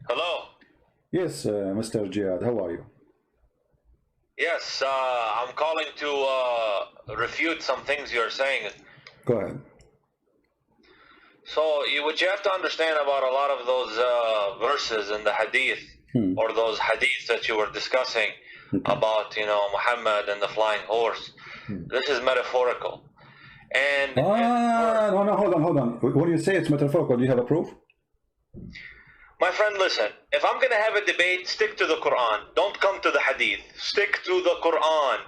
Hello. Yes, Mr. Jihad, how are you? Yes, I'm calling to refute some things you're saying. Go ahead. So, what you have to understand about a lot of those verses in the hadith, or those hadiths that you were discussing about, Muhammad and the flying horse, this is metaphorical. And no, hold on. When you say it's metaphorical, do you have a proof? my friend, listen, if I'm going to have a debate, stick to the Quran. Don't come to the hadith. Stick to the Quran,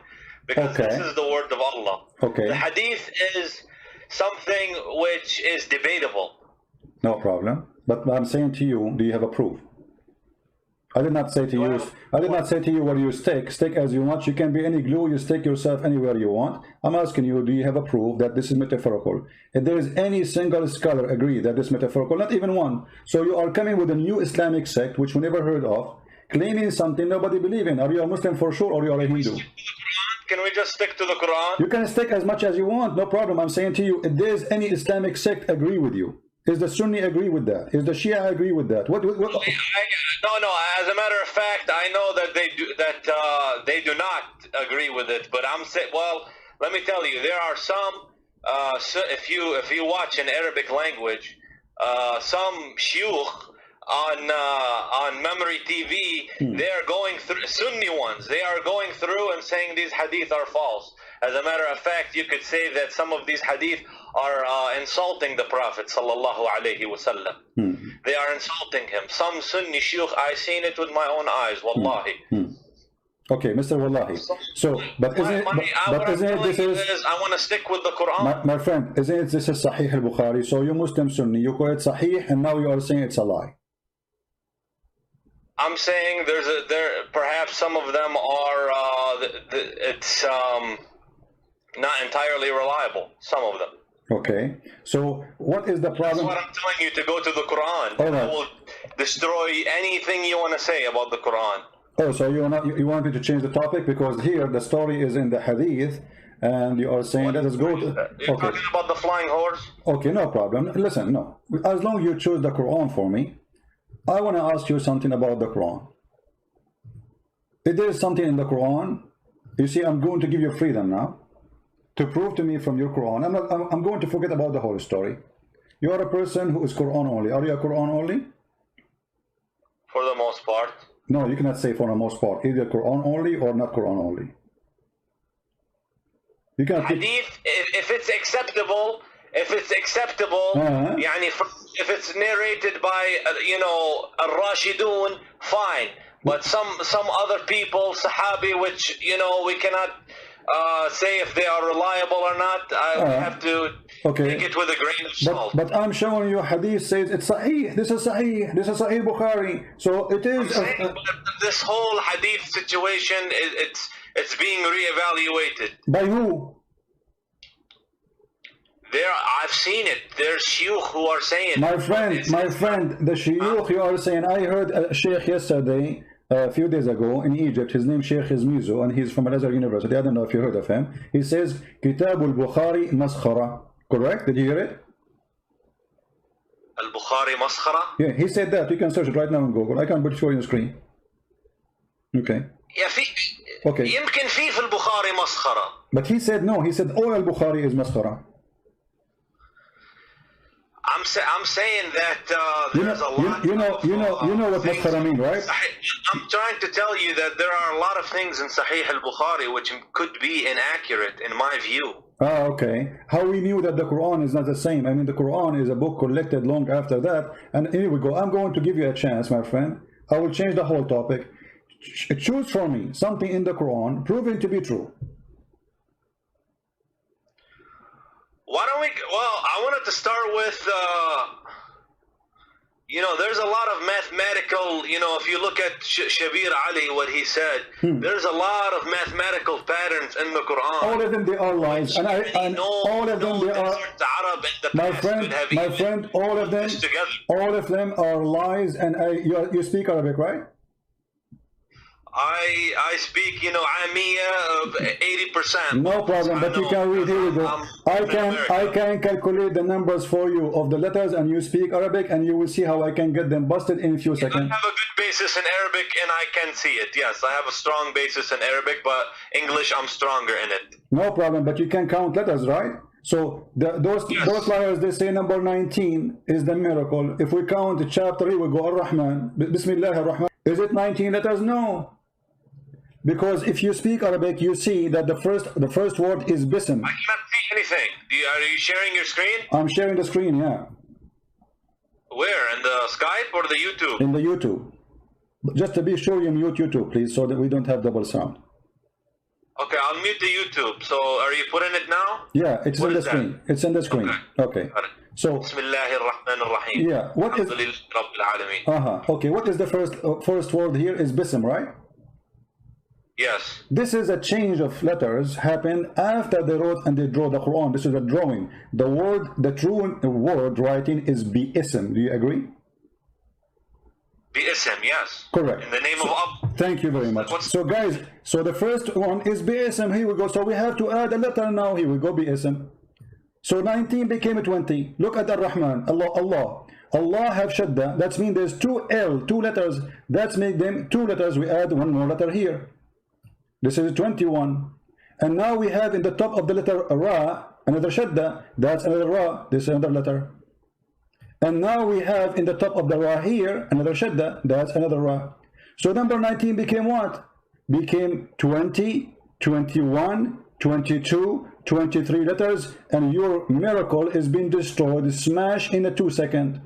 because this is the word of Allah. Okay. The hadith is something which is debatable. No problem. But I'm saying to you, do you have a proof? I did not say to you. I did not say to you where you stick. Stick as you want. You can be any glue. You stick yourself anywhere you want. I'm asking you, do you have a proof that this is metaphorical? If there is any single scholar agree that this is metaphorical, not even one. So you are coming with a new Islamic sect which we never heard of, claiming something nobody believes in. Are you a Muslim for sure, or you are a Hindu? Can we just stick to the Quran? You can stick as much as you want. No problem. I'm saying to you, if there is any Islamic sect agree with you. Is the Sunni agree with that? Is the Shia agree with that? What? No. As a matter of fact, I know that they do not agree with it. But I'm saying, well, let me tell you, there are some. If you watch in Arabic language, some shuyukh on Memory TV, they are going through Sunni ones. They are going through and saying these hadith are false. As a matter of fact, you could say that some of these hadith are insulting the Prophet sallallahu alaihi wasallam. They are insulting him. Some Sunni shuyukh, I seen it with my own eyes, wallahi. Okay, Mr. Wallahi. So, but isn't it this is? I want to stick with the Quran. My friend, isn't it this is Sahih al-Bukhari? So you Muslim Sunni, you call it Sahih, and now you are saying it's a lie. I'm saying perhaps some of them are it's not entirely reliable. Some of them. Okay, so what is the problem? That's what I'm telling you, to go to the Quran. All right. I will destroy anything you want to say about the Quran. Oh, so you want me to change the topic, because here the story is in the hadith, and you are saying let us go to. You're talking about the flying horse? Okay, no problem. Listen, no. As long as you choose the Quran for me, I want to ask you something about the Quran. If there is something in the Quran, you see, I'm going to give you freedom now to prove to me from your Quran. I'm going to forget about the whole story. You are a person who is Quran only. Are you a Quran only? For the most part. No, you cannot say for the most part. Either Quran only or not Quran only. You cannot. Hadith, if it's acceptable, يعني, if it's narrated by al-Rashidun, fine. But some other people, Sahabi, which we cannot say if they are reliable or not. I have to take it with a grain of salt. But I'm showing you hadith says it's Sahih. This is Sahih. This is Sahih Bukhari. So it is. This whole hadith situation, it's being reevaluated. By who? I've seen it. There's shuyukh who are saying. My friend, the shuyukh you are saying. I heard a sheikh yesterday, a few days ago in Egypt. His name Sheikh Mizo, and he's from another university. I don't know if you heard of him. He says Kitab al-Bukhari maskhara. Correct? Did you hear it? Al-Bukhari maskhara? Yeah, he said that. You can search it right now on Google. I can put it for you on the screen. Okay. Yeah, okay. يمكن في البخاري مسخرة. But he said no. He said all al-Bukhari is maskhara. I'm saying that there's a lot. You know what maskhara mean, right? I'm trying to tell you that there are a lot of things in Sahih al-Bukhari which could be inaccurate in my view. Ah, okay. How we knew that the Quran is not the same? I mean, the Quran is a book collected long after that. And here we go. I'm going to give you a chance, my friend. I will change the whole topic. Choose for me something in the Quran proven to be true. Why don't we? Well, I wanted to start with, there's a lot of mathematical, if you look at Shabir Ali, what he said, there's a lot of mathematical patterns in the Quran. All of them, they are lies. And all of them, they are, my friend, all of them are lies. And you speak Arabic, right? I speak, you know, Amiya of 80%. No problem, but you can read. Here we go. I can calculate the numbers for you of the letters, and you speak Arabic, and you will see how I can get them busted in a few seconds. I have a good basis in Arabic, and I can see it. Yes, I have a strong basis in Arabic, but English, I'm stronger in it. No problem, but you can count letters, right? So those liars, they say number 19 is the miracle. If we count chapter 3, we go Ar-Rahman. Bismillah ar-Rahman. Is it 19 letters? No. Because if you speak Arabic, you see that the first word is bism. I cannot see anything. Are you sharing your screen? I'm sharing the screen, yeah. Where? In the Skype or the YouTube? In the YouTube. Just to be sure, you mute YouTube, please, so that we don't have double sound. Okay, I'll mute the YouTube. So, are you putting it now? Yeah, it's in the screen. It's in the screen. Okay. So, Bismillahir-Rahmanir-Rahim. yeah, what is... Okay, what is the first word here is bism, right? Yes. This is a change of letters happened after they wrote and they draw the Quran. This is a drawing. The true word writing is bi-ism. Do you agree? Bi-ism, yes. Correct. In the name of Allah. Thank you very much. So guys, so the first one is bi-ism. Here we go. So we have to add a letter now. Here we go, bi-ism. So 19 became a 20. Look at Ar-Rahman. Allah have shadda. That means there's two L, two letters. That's make them two letters. We add one more letter here. This is 21. And now we have in the top of the letter Ra, another shadda. That's another Ra. This is another letter. And now we have in the top of the Ra here, another shadda. That's another Ra. So number 19 became what? Became 20, 21, 22, 23 letters. And your miracle is being destroyed, smashed in a 2 seconds.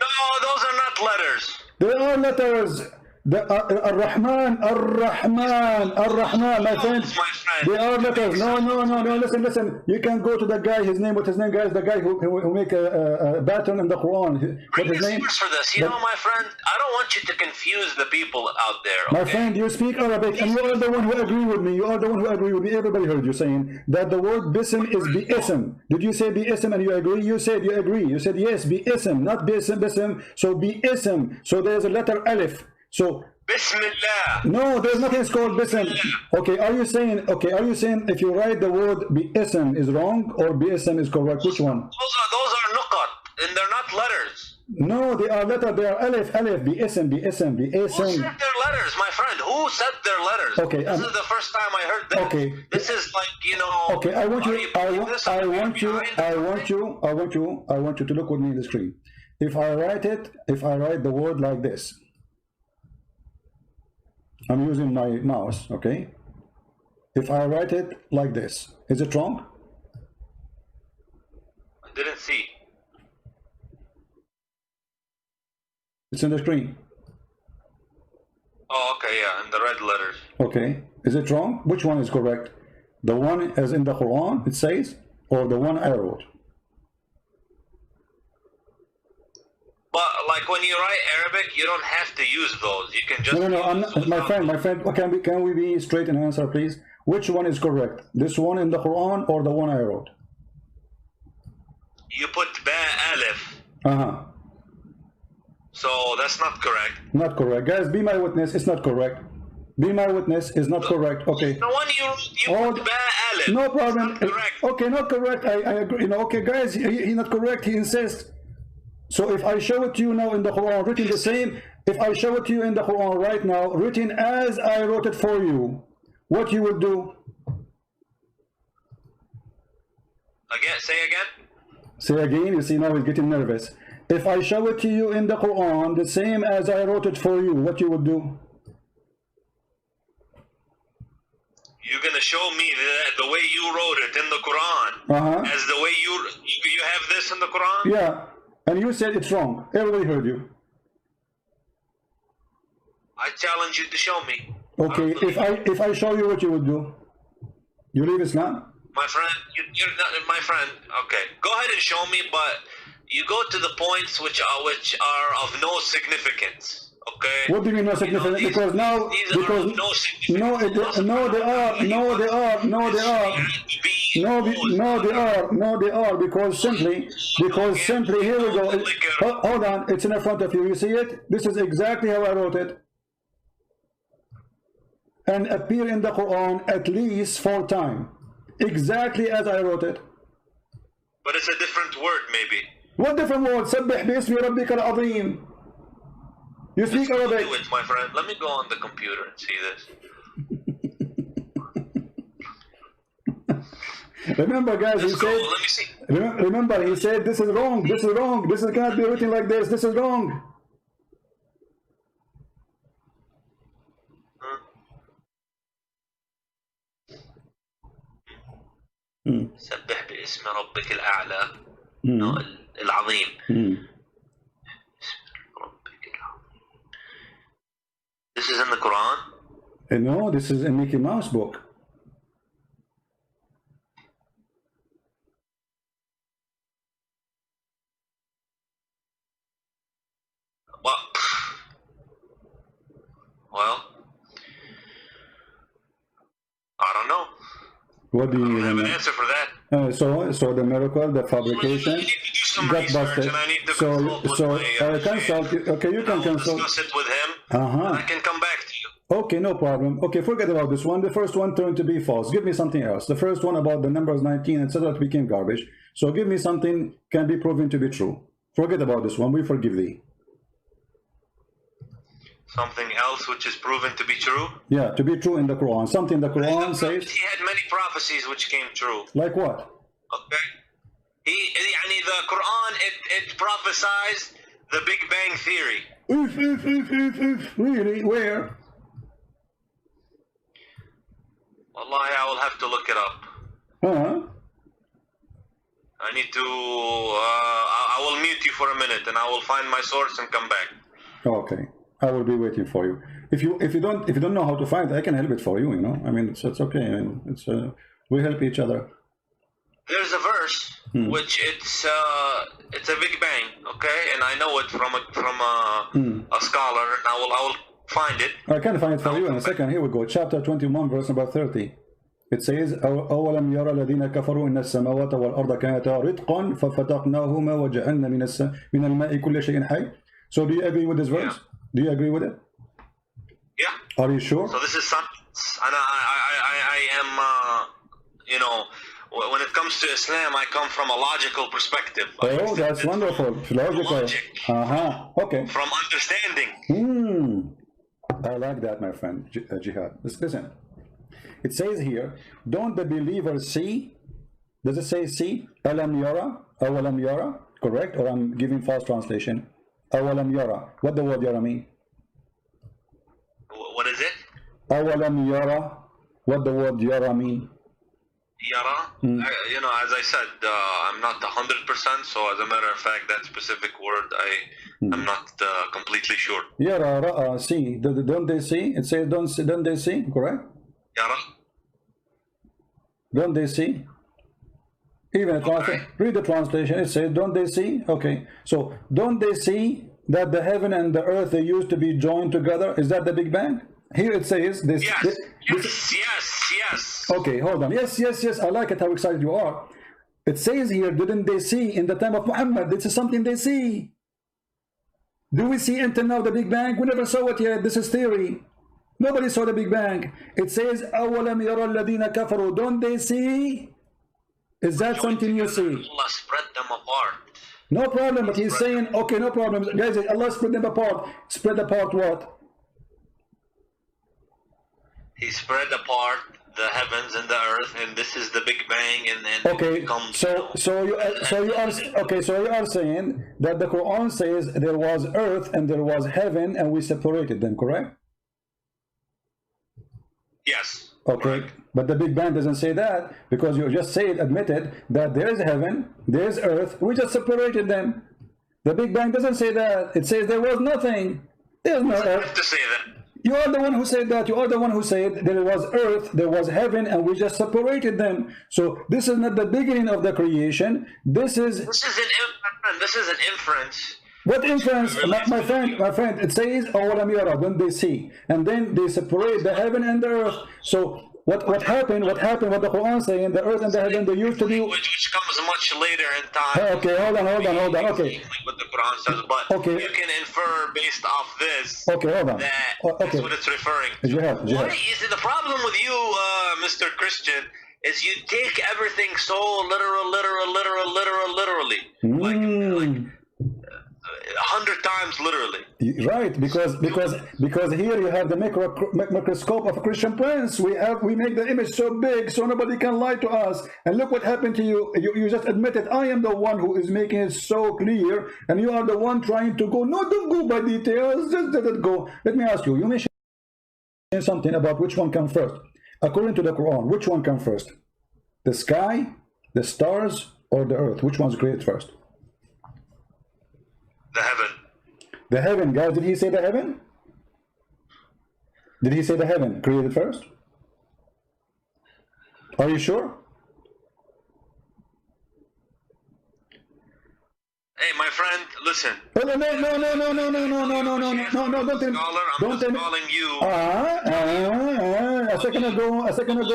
No, those are not letters. They are letters. Ar-Rahman, my friend. They are letters. No, listen. You can go to the guy, what's his name, guys? The guy who make a pattern in the Quran. What's his name? For this. You know, my friend, I don't want you to confuse the people out there. Okay? My friend, you speak Arabic, and you are the one who agree with me. Everybody heard you saying that the word bism is bi-ism. Did you say bi-ism and you agree? You said you agree. You said yes, bi-ism, not bism. So bi-ism. So there's a letter alif. So Bismillah. No, there's nothing called bism. Okay, are you saying if you write the word bism is wrong or bism is correct? Which one? Those are nuqat, and they're not letters. No, they are letters. They are alif, bism. Who said their letters, my friend? Who said their letters? Okay, this is the first time I heard that. Okay. This is like, you know. Okay, I want you to look with me in the screen. If I write the word like this. I'm using my mouse, okay? If I write it like this, is it wrong? I didn't see. It's in the screen. Oh, okay, yeah, in the red letters. Okay, is it wrong? Which one is correct? The one as in the Quran, it says, or the one I wrote? But like when you write Arabic, you don't have to use those. You can just. No, I'm not, my friend. Can we be straight in answer, please? Which one is correct? This one in the Quran or the one I wrote? You put ba alif. So that's not correct. Not correct, guys. Be my witness. It's not correct. Be my witness is not correct. Okay. The one you put ba alif. No problem. Okay, not correct. I agree. You know, okay, guys. He's not correct. He insists. So if I show it to you now in the Quran written the same, if I show it to you in the Quran right now written as I wrote it for you, what you will do? Again, say again. Say again. You see now he's getting nervous. If I show it to you in the Quran the same as I wrote it for you, what you will do? You're gonna show me the way you wrote it in the Quran, as the way you have this in the Quran. Yeah. And you said it's wrong. Everybody heard you. I challenge you to show me. Okay, if I show you, what you would do? You leave Islam? My friend, you're not my friend. Okay, go ahead and show me, but you go to the points which are of no significance. Okay. What do you mean no significance? You know, because now, because no significance. no, they are. Because simply, here we go. Hold on, it's in front of you. You see it? This is exactly how I wrote it. and appear in the Quran at least 4 times, exactly as I wrote it. But it's a different word, maybe. What different word? سبح باسم ربك العظيم. You speak Arabic. Do it, my friend. Let me go on the computer and see this. Remember, guys, he said. Let me see. Remember, he said this is wrong. This is wrong. This is cannot be written like this. This is wrong. سبح باسم ربك الأعلى العظيم. This is in the Quran? No, this is a Mickey Mouse book. Well, I don't know. What do you I don't have an answer for that. So the miracle, the fabrication, I need to do some got research, busted. and I need to consult with my consult. Okay, you can consult. Discuss it with him. And I can come back to you. Okay, no problem. Okay, forget about this one. The first one turned to be false. Give me something else. The first one about the numbers 19, etc., became garbage. So give me something can be proven to be true. Forget about this one. We forgive thee. Something else which is proven to be true? Yeah, to be true in the Quran. Something the Quran says. He had many prophecies which came true. Like what? Okay. The Quran, it prophesies the Big Bang Theory. Really? Where? Wallahi, I will have to look it up. I need to, I will mute you for a minute and I will find my source and come back. Okay. I will be waiting for you. If you don't know how to find it, I can help it for you. You know, I mean, it's okay. I mean, it's we help each other. There's a verse which it's a Big Bang, okay, and I know it from a scholar. And I will find it. I can find it for you in a second. Here we go. Chapter 21, verse number 30. It says, أولم يرى الذين كفروا إن السماوات والأرض كانتا رتقا ففتقناهما وجعلنا من الماء كل شيء حي. So do you agree with this verse? Yeah. Do you agree with it? Yeah. Are you sure? So this is something, and I am, you know, when it comes to Islam, I come from a logical perspective. Oh, that's wonderful. Logical. Logic. Okay. From understanding. I like that, my friend, Jihad. Listen. It says here, don't the believers see? Does it say see? Alam yara? Awalam yara? Correct? Or I'm giving false translation? Awalam yara. What the word yara mean? What is it? Awalam yara. What the word yara mean? Yara? You know, as I said, I'm not 100%, so as a matter of fact, that specific word, I'm not completely sure. Yara, ra'a, see. Don't they see? It says don't they see? Correct? Yara? Don't they see? Even read the translation. It says, don't they see? Okay. So, don't they see that the heaven and the earth, they used to be joined together? Is that the Big Bang? Here it says this. Yes. Okay, hold on. Yes. I like it how excited you are. It says here, didn't they see in the time of Muhammad? This is something they see. Do we see until now the Big Bang? We never saw it yet. This is theory. Nobody saw the Big Bang. It says, أَوَلَمْ يَرَى الَّذِينَ كَفَرُوا. Don't they see? Is that something you see? Allah spread them apart. No problem, but he's saying, okay, no problem. Guys, Allah spread them apart. Spread apart what? He spread apart the heavens and the earth, and this is the Big Bang, and okay, becomes, so you are saying that the Quran says there was earth and there was heaven, and we separated them, correct? Yes. Okay, correct. But the Big Bang doesn't say that, because you just admitted that there is heaven, there is earth, we just separated them. The Big Bang doesn't say that. It says there was nothing. There's no earth. I have to say that. You are the one who said that. You are the one who said there was earth, there was heaven, and we just separated them. So this is not the beginning of the creation. This is an inference. What inference? My friend, it says, "Awalam yara," when they see, and then they separate the heaven and the earth. So what happened, what the Quran saying, the earth and the heaven, they used to be... Which comes much later in time. Okay, hold on. Okay. What the Quran says, but okay. You can infer based off this. Okay, hold on. That's what it's referring to. Jihad. What is the problem with you, Mr. Christian, is you take everything so literally. Like 100 times literally. Right, because here you have the microscope of a Christian prince. We make the image so big so nobody can lie to us. And look what happened to you. You just admitted I am the one who is making it so clear, and you are the one trying to go. No, don't go by details. Just let it go. Let me ask you. You mentioned something about which one comes first. According to the Quran, which one comes first? The sky, the stars, or the earth? Which one's created first? The heaven. The heaven, guys. Did he say the heaven? Did he say the heaven created first? Are you sure? Hey, my friend, listen. No, don't tell me. I'm just calling you. A second ago,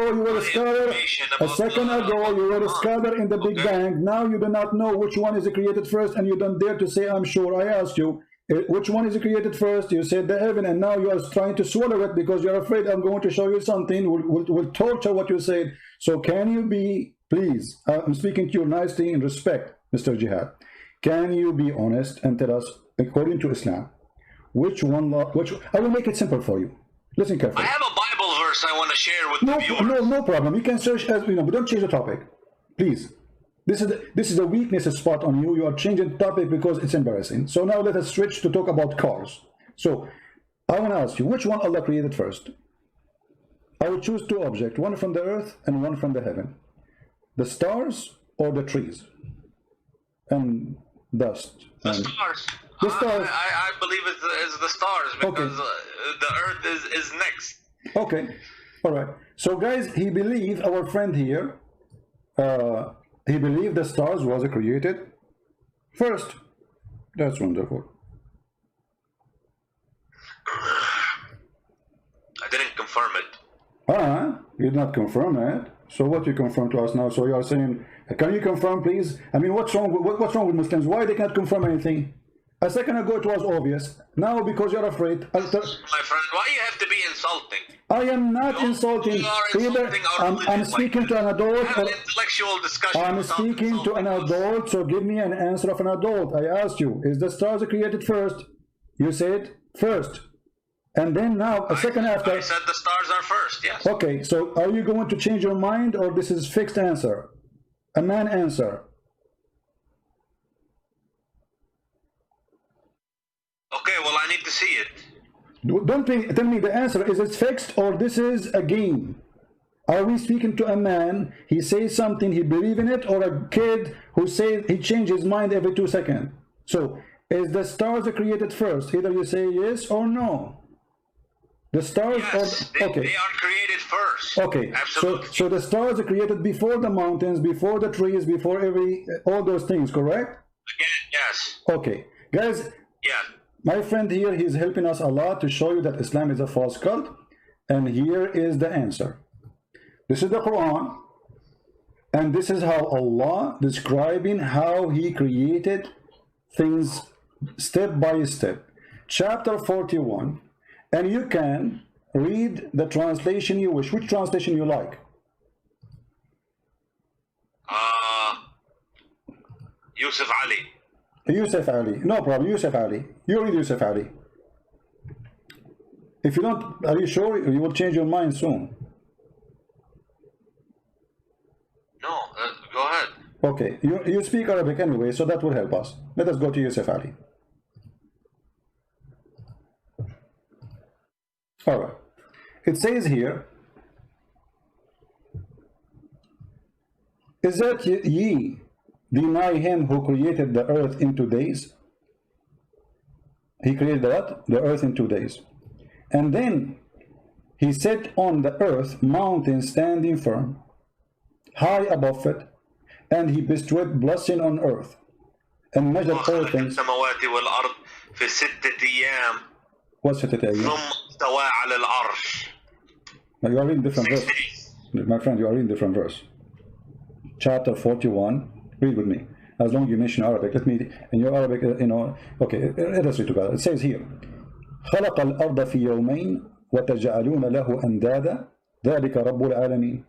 you were a scholar. A second ago, you were a scholar in the Big Bang. Now you do not know which one is created first, and you don't dare to say, I'm sure. I asked you, which one is created first? You said the heaven, and now you are trying to swallow it because you're afraid I'm going to show you something. We'll torture what you said. So can you be, please, I'm speaking to you nicely in respect, Mr. Jihad. Can you be honest and tell us, according to Islam, which one, I will make it simple for you. Listen carefully. I have a Bible verse I want to share with the viewers. No problem. You can search as we know, but don't change the topic, please. This is a weakness spot on you. You are changing the topic because it's embarrassing. So now let us switch to talk about cars. So I want to ask you, which one Allah created first? I will choose two objects, one from the earth and one from the heaven. The stars or the trees and dust? The stars. The stars. I believe it's the stars because the earth is next. Okay. All right. So guys, he believed, our friend here, he believed the stars was created first. That's wonderful. I didn't confirm it. You did not confirm it. So what you confirm to us now? So you are saying, can you confirm, please? I mean, what's wrong with Muslims? Why they can't confirm anything? A second ago it was obvious. Now because you're afraid. My friend, why you have to be insulting? I am not insulting. Either I'm speaking to an adult. Have an intellectual discussion. I'm speaking to an adult, so give me an answer of an adult. I asked you, is the stars created first? You said first. And then now, a second after... I said the stars are first, yes. Okay, so are you going to change your mind, or this is fixed answer? A man answer. Okay, well, I need to see it. Don't tell me the answer. Is it fixed, or this is a game? Are we speaking to a man, he says something, he believes in it, or a kid who says he changes his mind every 2 seconds? So, is the stars created first? Either you say yes or no. The stars, yes, they are created first. Okay, absolutely. So the stars are created before the mountains, before the trees, before all those things, correct? Again, yes. Okay, guys. Yeah. My friend here, he's helping us a lot to show you that Islam is a false cult, and here is the answer. This is the Quran, and this is how Allah describing how He created things step by step. Chapter 41. And you can read the translation you wish. Which translation you like? Yusuf Ali. Yusuf Ali. No problem. Yusuf Ali. You read Yusuf Ali. If you don't, are you sure you will change your mind soon? No, go ahead. Okay. You speak Arabic anyway, so that will help us. Let us go to Yusuf Ali. All right. It says here, is that ye deny him who created the earth in 2 days? He created what? The earth in 2 days. And then he set on the earth mountains standing firm, high above it, and he bestowed blessing on earth, and measured all things. What's 6 أيام? استوى على العرش. You are reading different verses. My friend, you are reading different verse. Chapter 41. Read with me. As long as you mention Arabic, let me, in your Arabic, you know, okay, let us read together. It says here, خلق الأرض في يومين وتجعلون له أندادا ذلك رب العالمين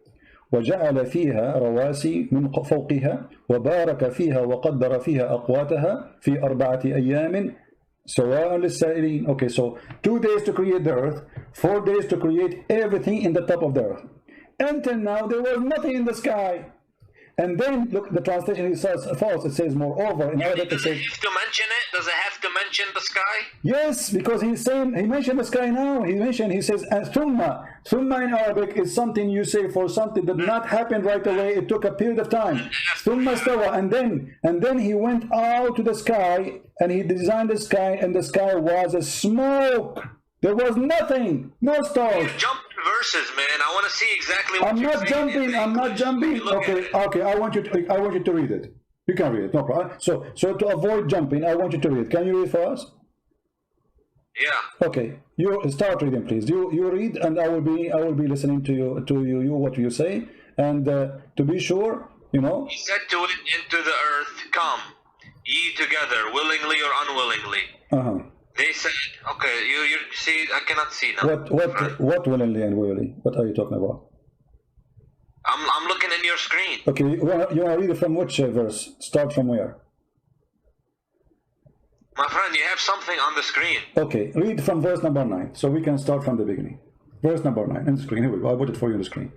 وجعل فيها رواسي من فوقها وبارك فيها وقدر فيها أقواتها في 4 أيام سواء للسائلين. Okay, so 2 days to create the earth, 4 days to create everything in the top of the earth. Until now there was nothing in the sky. And then look, the translation says false. It says moreover in Arabic. Does it have to mention it? Does it have to mention the sky? Yes, because he's saying, he mentioned the sky now. He says thumma. Thumma in Arabic is something you say for something that did not happen right away. It took a period of time. Thumma stawa, and then he went out to the sky and he designed the sky, and the sky was a smoke. There was nothing, no stars. You're jumping verses, man. I want to see exactly what I'm not jumping. I'm not jumping. Okay. I want you to read it. You can read it, no problem. So to avoid jumping, I want you to read. Can you read for us? Yeah. Okay. You start reading, please. You read, and I will be listening to you what you say, and to be sure, you know. He said to it, into the earth, come, ye together, willingly or unwillingly. They said, okay, you see, I cannot see now. What willingly and willingly? What are you talking about? I'm looking in your screen. Okay, you want to read it from which verse? Start from where? My friend, you have something on the screen. Okay, read from verse number 9, so we can start from the beginning. Verse number 9 on the screen. Here we go. I put it for you on the screen.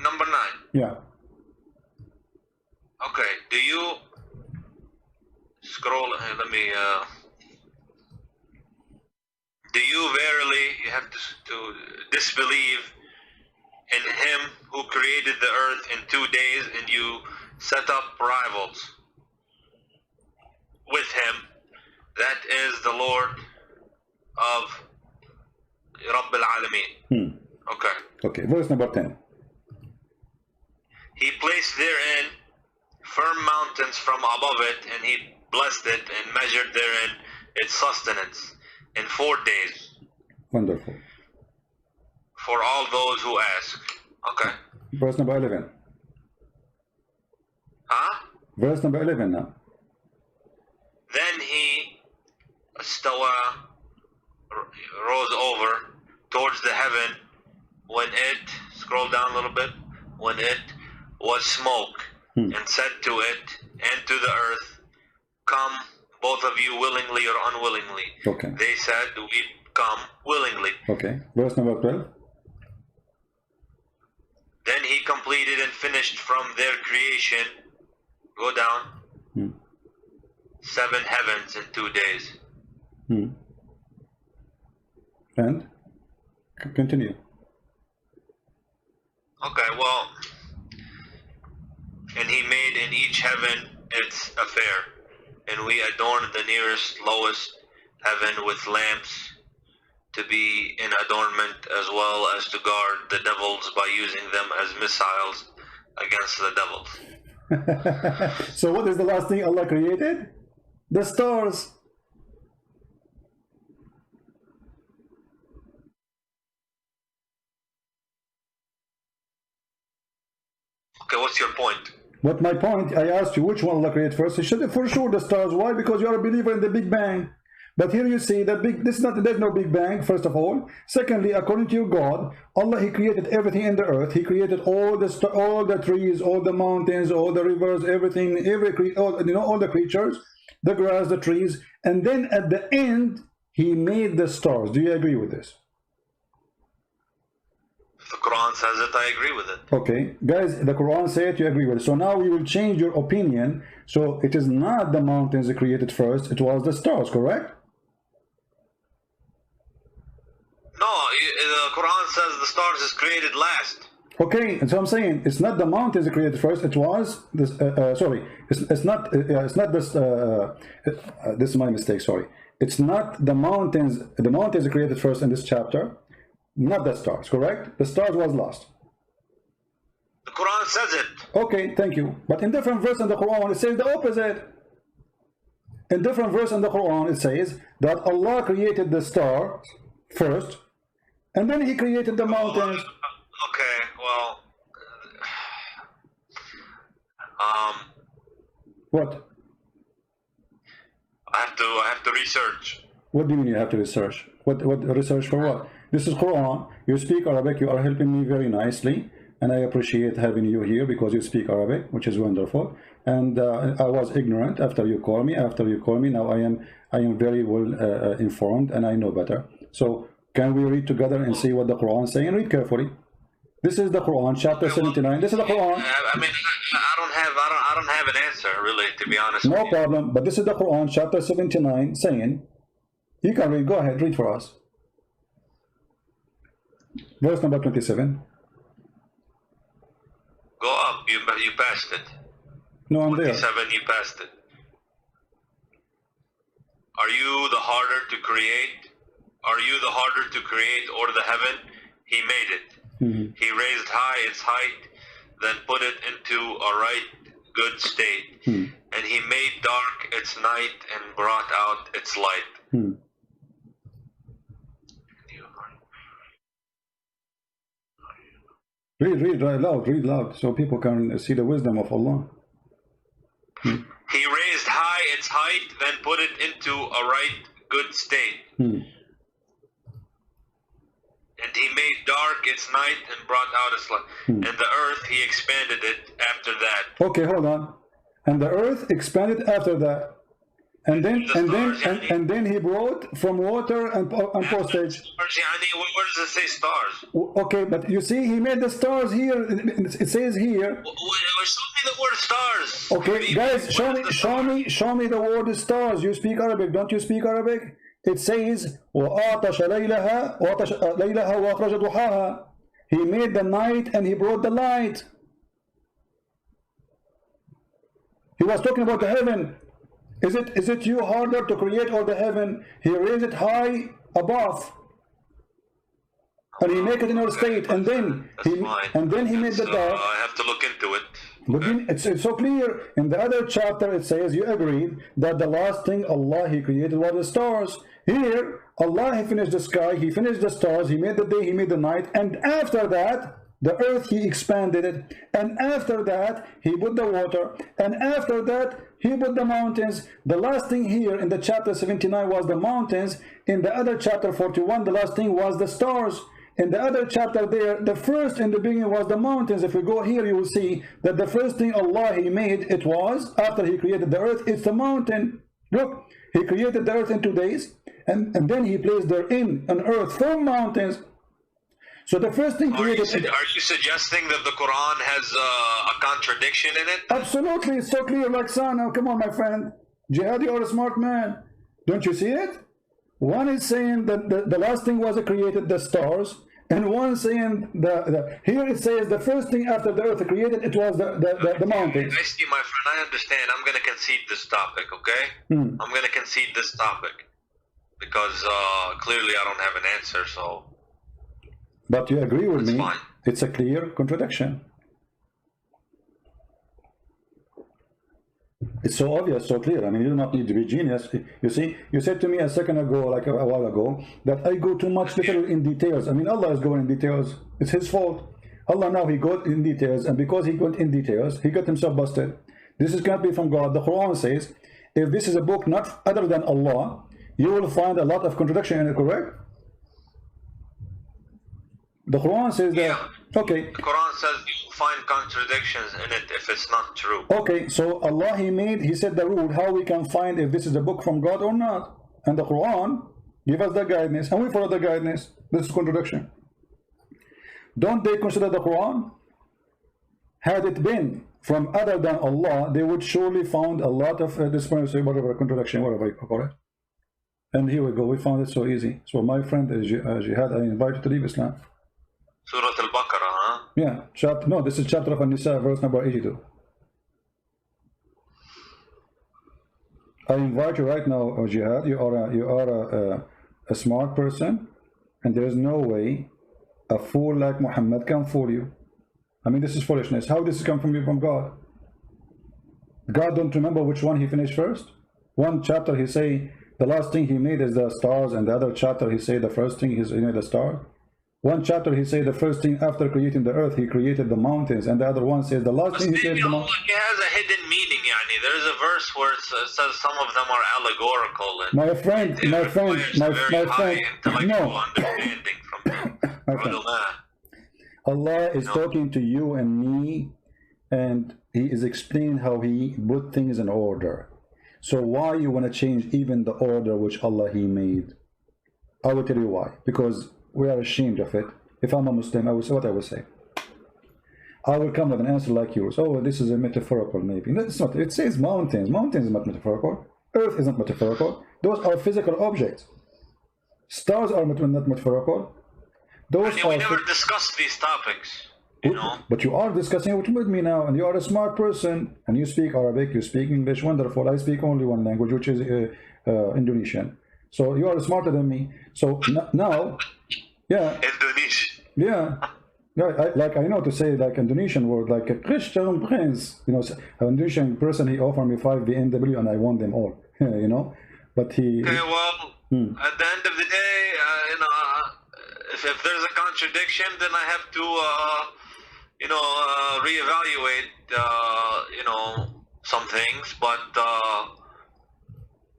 Number 9. Yeah. Okay. Do you scroll? Let me. Do you verily, you have to disbelieve in him who created the earth in 2 days, and you set up rivals with him? That is the Lord of Rabb al-Alamin. Okay, verse number 10. He placed therein firm mountains from above it, and he blessed it and measured therein its sustenance in 4 days. Wonderful. For all those who ask. Okay. Verse number 11. Huh? Verse number 11 now. Then he rose over towards the heaven when it, scroll down a little bit, when it was smoke, and said to it and to the earth, come, both of you, willingly or unwillingly. Okay. They said, we come willingly. Okay. Verse number 12. Then he completed and finished from their creation, go down, 7 heavens in 2 days. And continue. Okay, well, and he made in each heaven its affair, and we adorned the nearest, lowest heaven with lamps to be in adornment, as well as to guard the devils by using them as missiles against the devils. So what is the last thing Allah created? The stars. Okay, what's your point? But my point, I asked you which one Allah created first. He should have for sure the stars. Why? Because you are a believer in the Big Bang. But here you see that there's no Big Bang, first of all. Secondly, according to your God, Allah, He created everything in the earth. He created all the trees, all the mountains, all the rivers, everything, all the creatures, the grass, the trees, and then at the end He made the stars. Do you agree with this? The Quran says it, I agree with it. Okay, guys, the Quran says you agree with it. So now we will change your opinion. So it is not the mountains that created first, it was the stars, correct? No, the Quran says the stars is created last. Okay, and so I'm saying it's not the mountains that created first. It was this. Sorry, it's not this. This is my mistake. Sorry, it's not the mountains. The mountains that created first in this chapter, not the stars. Correct? The stars was last. The Quran says it. Okay, thank you. But in different verse in the Quran, it says the opposite. In different verse in the Quran, it says that Allah created the stars first, and then He created the mountains. Okay, well, What? I have to research. What do you mean you have to research? What research for what? This is Quran. You speak Arabic. You are helping me very nicely, and I appreciate having you here because you speak Arabic, which is wonderful. And I was ignorant after you call me. Now I am very well informed, and I know better. So can we read together and see what the Quran is saying? Read carefully. This is the Quran, chapter 79. This is the Quran. I mean, I don't have an answer really, to be honest. No problem. But this is the Quran, chapter 79, saying, you can read. Go ahead, read for us. Verse number 27. Go up. You passed it. No, I'm there. 27. You passed it. Are you the harder to create? Are you the harder to create, or the heaven? He made it. He raised high its height, then put it into a right good state. And he made dark its night and brought out its light. Read loud, so people can see the wisdom of Allah. He raised high its height, then put it into a right good state. And he made dark its night and brought out its light. And the earth, he expanded it after that. Okay, hold on. And the earth expanded after that. And then he brought from water and postage. Where does it say stars? Okay, but you see, he made the stars here. It says here. Show me the word stars. Okay, guys, show me the word stars. You speak Arabic, don't you speak Arabic? It says, وَآتَشَ لَيْلَهَا وَأَخْرَجَ ضُحَاهَا. He made the night and he brought the light. He was talking about the heaven. Is it you harder to create or the heaven? He raised it high above, and he make it in our state, and then he made the dark. I have to look into it. But it's so clear. In the other chapter it says you agreed that the last thing Allah he created was the stars. Here Allah he finished the sky, he finished the stars, he made the day, he made the night, and after that the earth he expanded it, and after that he put the water, and after that he put the mountains. The last thing here in the chapter 79 was the mountains. In the other chapter 41 the last thing was the stars. In the other chapter there, the first in the beginning was the mountains. If we go here, you will see that the first thing Allah he made, it was, after he created the earth, it's the mountain. Look, he created the earth in 2 days, and then he placed therein an earth from mountains. So the first thing created... Are you suggesting that the Quran has a contradiction in it? Absolutely, it's so clear like sun. Now, come on, my friend. Jihadi, you're a smart man. Don't you see it? One is saying that the last thing was created, the stars, and one saying here it says the first thing after the earth created, it was the mountains. I see, my friend. I understand. I'm going to concede this topic, okay? I'm going to concede this topic because clearly I don't have an answer. So, but you agree with me? Fine. It's a clear contradiction. It's so obvious, so clear. I mean, you do not need to be genius. You see, you said to me a second ago, like a while ago, that I go too much little in details. I mean, Allah is going in details. It's his fault. Allah now, he got in details, and because he got in details, he got himself busted. This is can't be from God. The Quran says, if this is a book not other than Allah, you will find a lot of contradiction in it, correct? The Quran says that, okay. The Quran says you find contradictions in it if it's not true. Okay, so Allah he said the rule how we can find if this is a book from God or not. And the Quran give us the guidance, and we follow the guidance. This is contradiction. Don't they consider the Quran? Had it been from other than Allah, they would surely found a lot of whatever contradiction, whatever you call it. And here we go, we found it so easy. So my friend Jihad, I invite you to leave Islam. Surah Al-Baqarah, huh? Yeah, no, this is chapter of An-Nisa, verse number 82. I invite you right now, Jihad. You are a smart person, and there is no way a fool like Muhammad can fool you. I mean, this is foolishness. How does this come from God? God don't remember which one he finished first? One chapter he say the last thing he made is the stars, and the other chapter he say the first thing he made the star. One chapter he said the first thing after creating the earth he created the mountains, and the other one says the last thing he created the mountains. It has a hidden meaning. Yani. There's a verse where it says some of them are allegorical. And my friend, no. Understanding from Allah is talking to you and me, and he is explaining how he put things in order. So why you want to change even the order which Allah he made? I will tell you why. Because we are ashamed of it. If I'm a Muslim, I will say what I will say. I will come with an answer like yours. Oh, this is a metaphorical maybe. No, it's not. It says mountains. Mountains is not metaphorical. Earth isn't metaphorical. Those are physical objects. Stars are not metaphorical. Those we never discussed these topics. You know? But you are discussing it with me now, and you are a smart person, and you speak Arabic, you speak English, wonderful. I speak only one language, which is Indonesian. So you are smarter than me. So now, yeah. Indonesian. Yeah. Like I know to say like Indonesian word, like a Christian prince. You know, an Indonesian person, he offered me 5 BMW and I won them all. You know, but he. Okay, well, at the end of the day, you know, if there's a contradiction, then I have to, you know, reevaluate, you know, some things. But I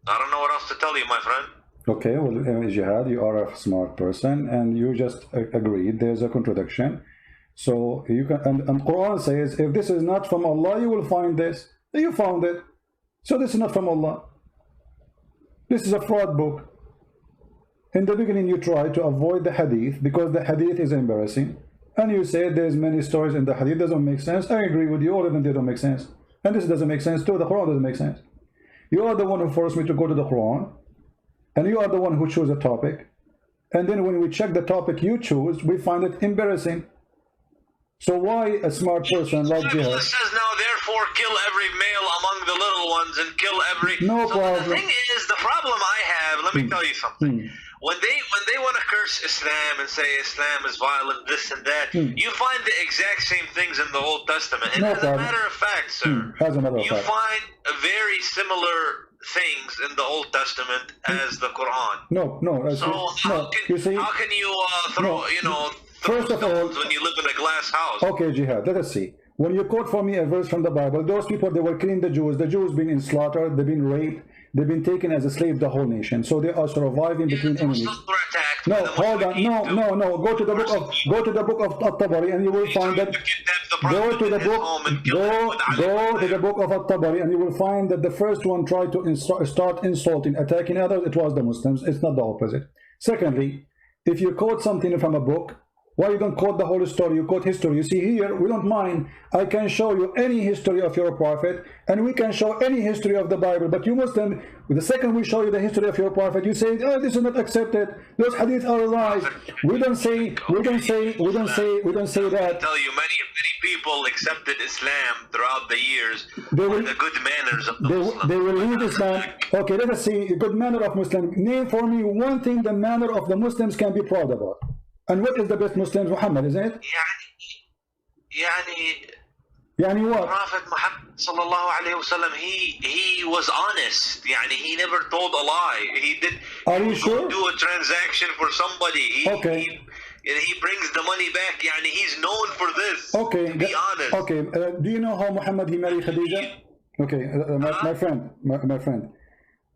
don't know what else to tell you, my friend. Okay, well, Jihad, you are a smart person, and you just agreed there's a contradiction. So you can, and Quran says, if this is not from Allah, you will find this. You found it. So this is not from Allah. This is a fraud book. In the beginning, you try to avoid the hadith because the hadith is embarrassing. And you say there's many stories in the hadith, doesn't make sense. I agree with you, all of them they don't make sense. And this doesn't make sense too, the Quran doesn't make sense. You are the one who forced me to go to the Quran. And you are the one who chose a topic. And then when we check the topic you choose, we find it embarrassing. So why a smart person like Jihad? It says now, therefore, kill every male among the little ones and kill every... No problem. The thing is, the problem I have, let me tell you something. When they want to curse Islam and say Islam is violent, this and that, you find the exact same things in the Old Testament. And as a matter of fact, sir, you find very similar things in the Old Testament as the Quran. No. So how can you throw, you know, first of all, when you live in a glass house? Okay, Jihad, let us see. When you quote for me a verse from the Bible, those people, they were killing the Jews been slaughtered, they've been raped, they've been taken as a slave, the whole nation. So they are surviving between enemies. No, hold on. No. Go to the book of At-Tabari and you will find that. Go to the book of At-Tabari and you will find that the first one tried to start insulting, attacking others. It was the Muslims. It's not the opposite. Secondly, if you quote something from a book, why you don't quote the whole story? You quote history. You see here, we don't mind. I can show you any history of your prophet, and we can show any history of the Bible. But you Muslim, the second we show you the history of your prophet, you say, oh, this is not accepted. Those hadith are lies. We don't say that. I tell you, many people accepted Islam throughout the years for the good manners of the Muslims. They will leave Islam. Okay, let us see good manner of Muslim. Name for me one thing the manner of the Muslims can be proud about. And what is the best Muslims? Muhammad, isn't it? يعني what? Prophet Muhammad sallallahu alayhi wasallam, he was honest. He never told a lie. He did. Are you sure? Do a transaction for somebody. He brings the money back. He's known for this. Okay. Be honest. Okay. Do you know how Muhammad he married Khadija? Okay, my friend.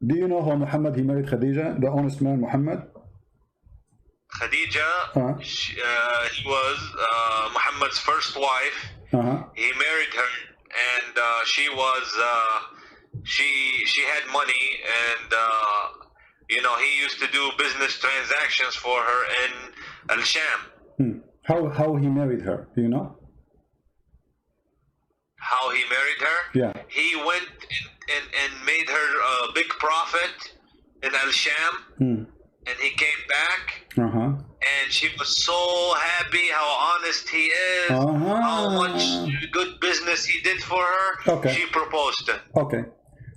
Do you know how Muhammad he married Khadija? The honest man Muhammad. Khadija, he was Muhammad's first wife. He married her, and she was she had money, and he used to do business transactions for her in Al-Sham. How he married her? Do you know? How he married her? Yeah. He went and made her a big profit in Al-Sham. And he came back, and she was so happy how honest he is, how much good business he did for her. Okay. She proposed it. Okay.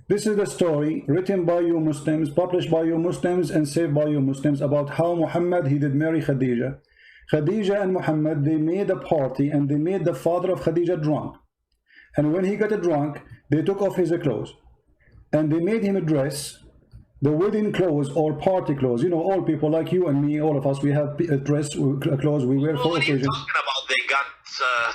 This is the story written by you Muslims, published by you Muslims, and saved by you Muslims about how Muhammad, he did marry Khadija. Khadija and Muhammad, they made a party, and they made the father of Khadija drunk. And when he got drunk, they took off his clothes. And they made him a dress. the wedding clothes or party clothes. You know, all people like you and me, all of us, we have dress clothes we wear for What are you occasions. talking about? They got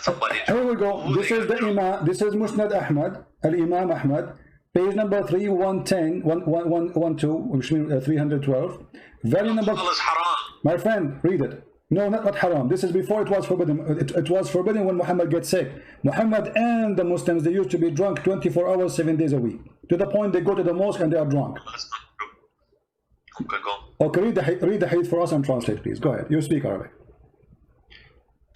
somebody. Here we go. This is the Imam. This is Musnad Ahmad, Al-Imam Ahmad, page number 3110, 112, which means 312. Value number. Is haram. My friend, read it. No, not haram. This is before it was forbidden. It was forbidden when Muhammad gets sick. Muhammad and the Muslims, they used to be drunk 24 hours, 7 days a week. To the point they go to the mosque and they are drunk. That's not true. Okay, go. Okay, read the hadith for us and translate, please. Go ahead. You speak Arabic.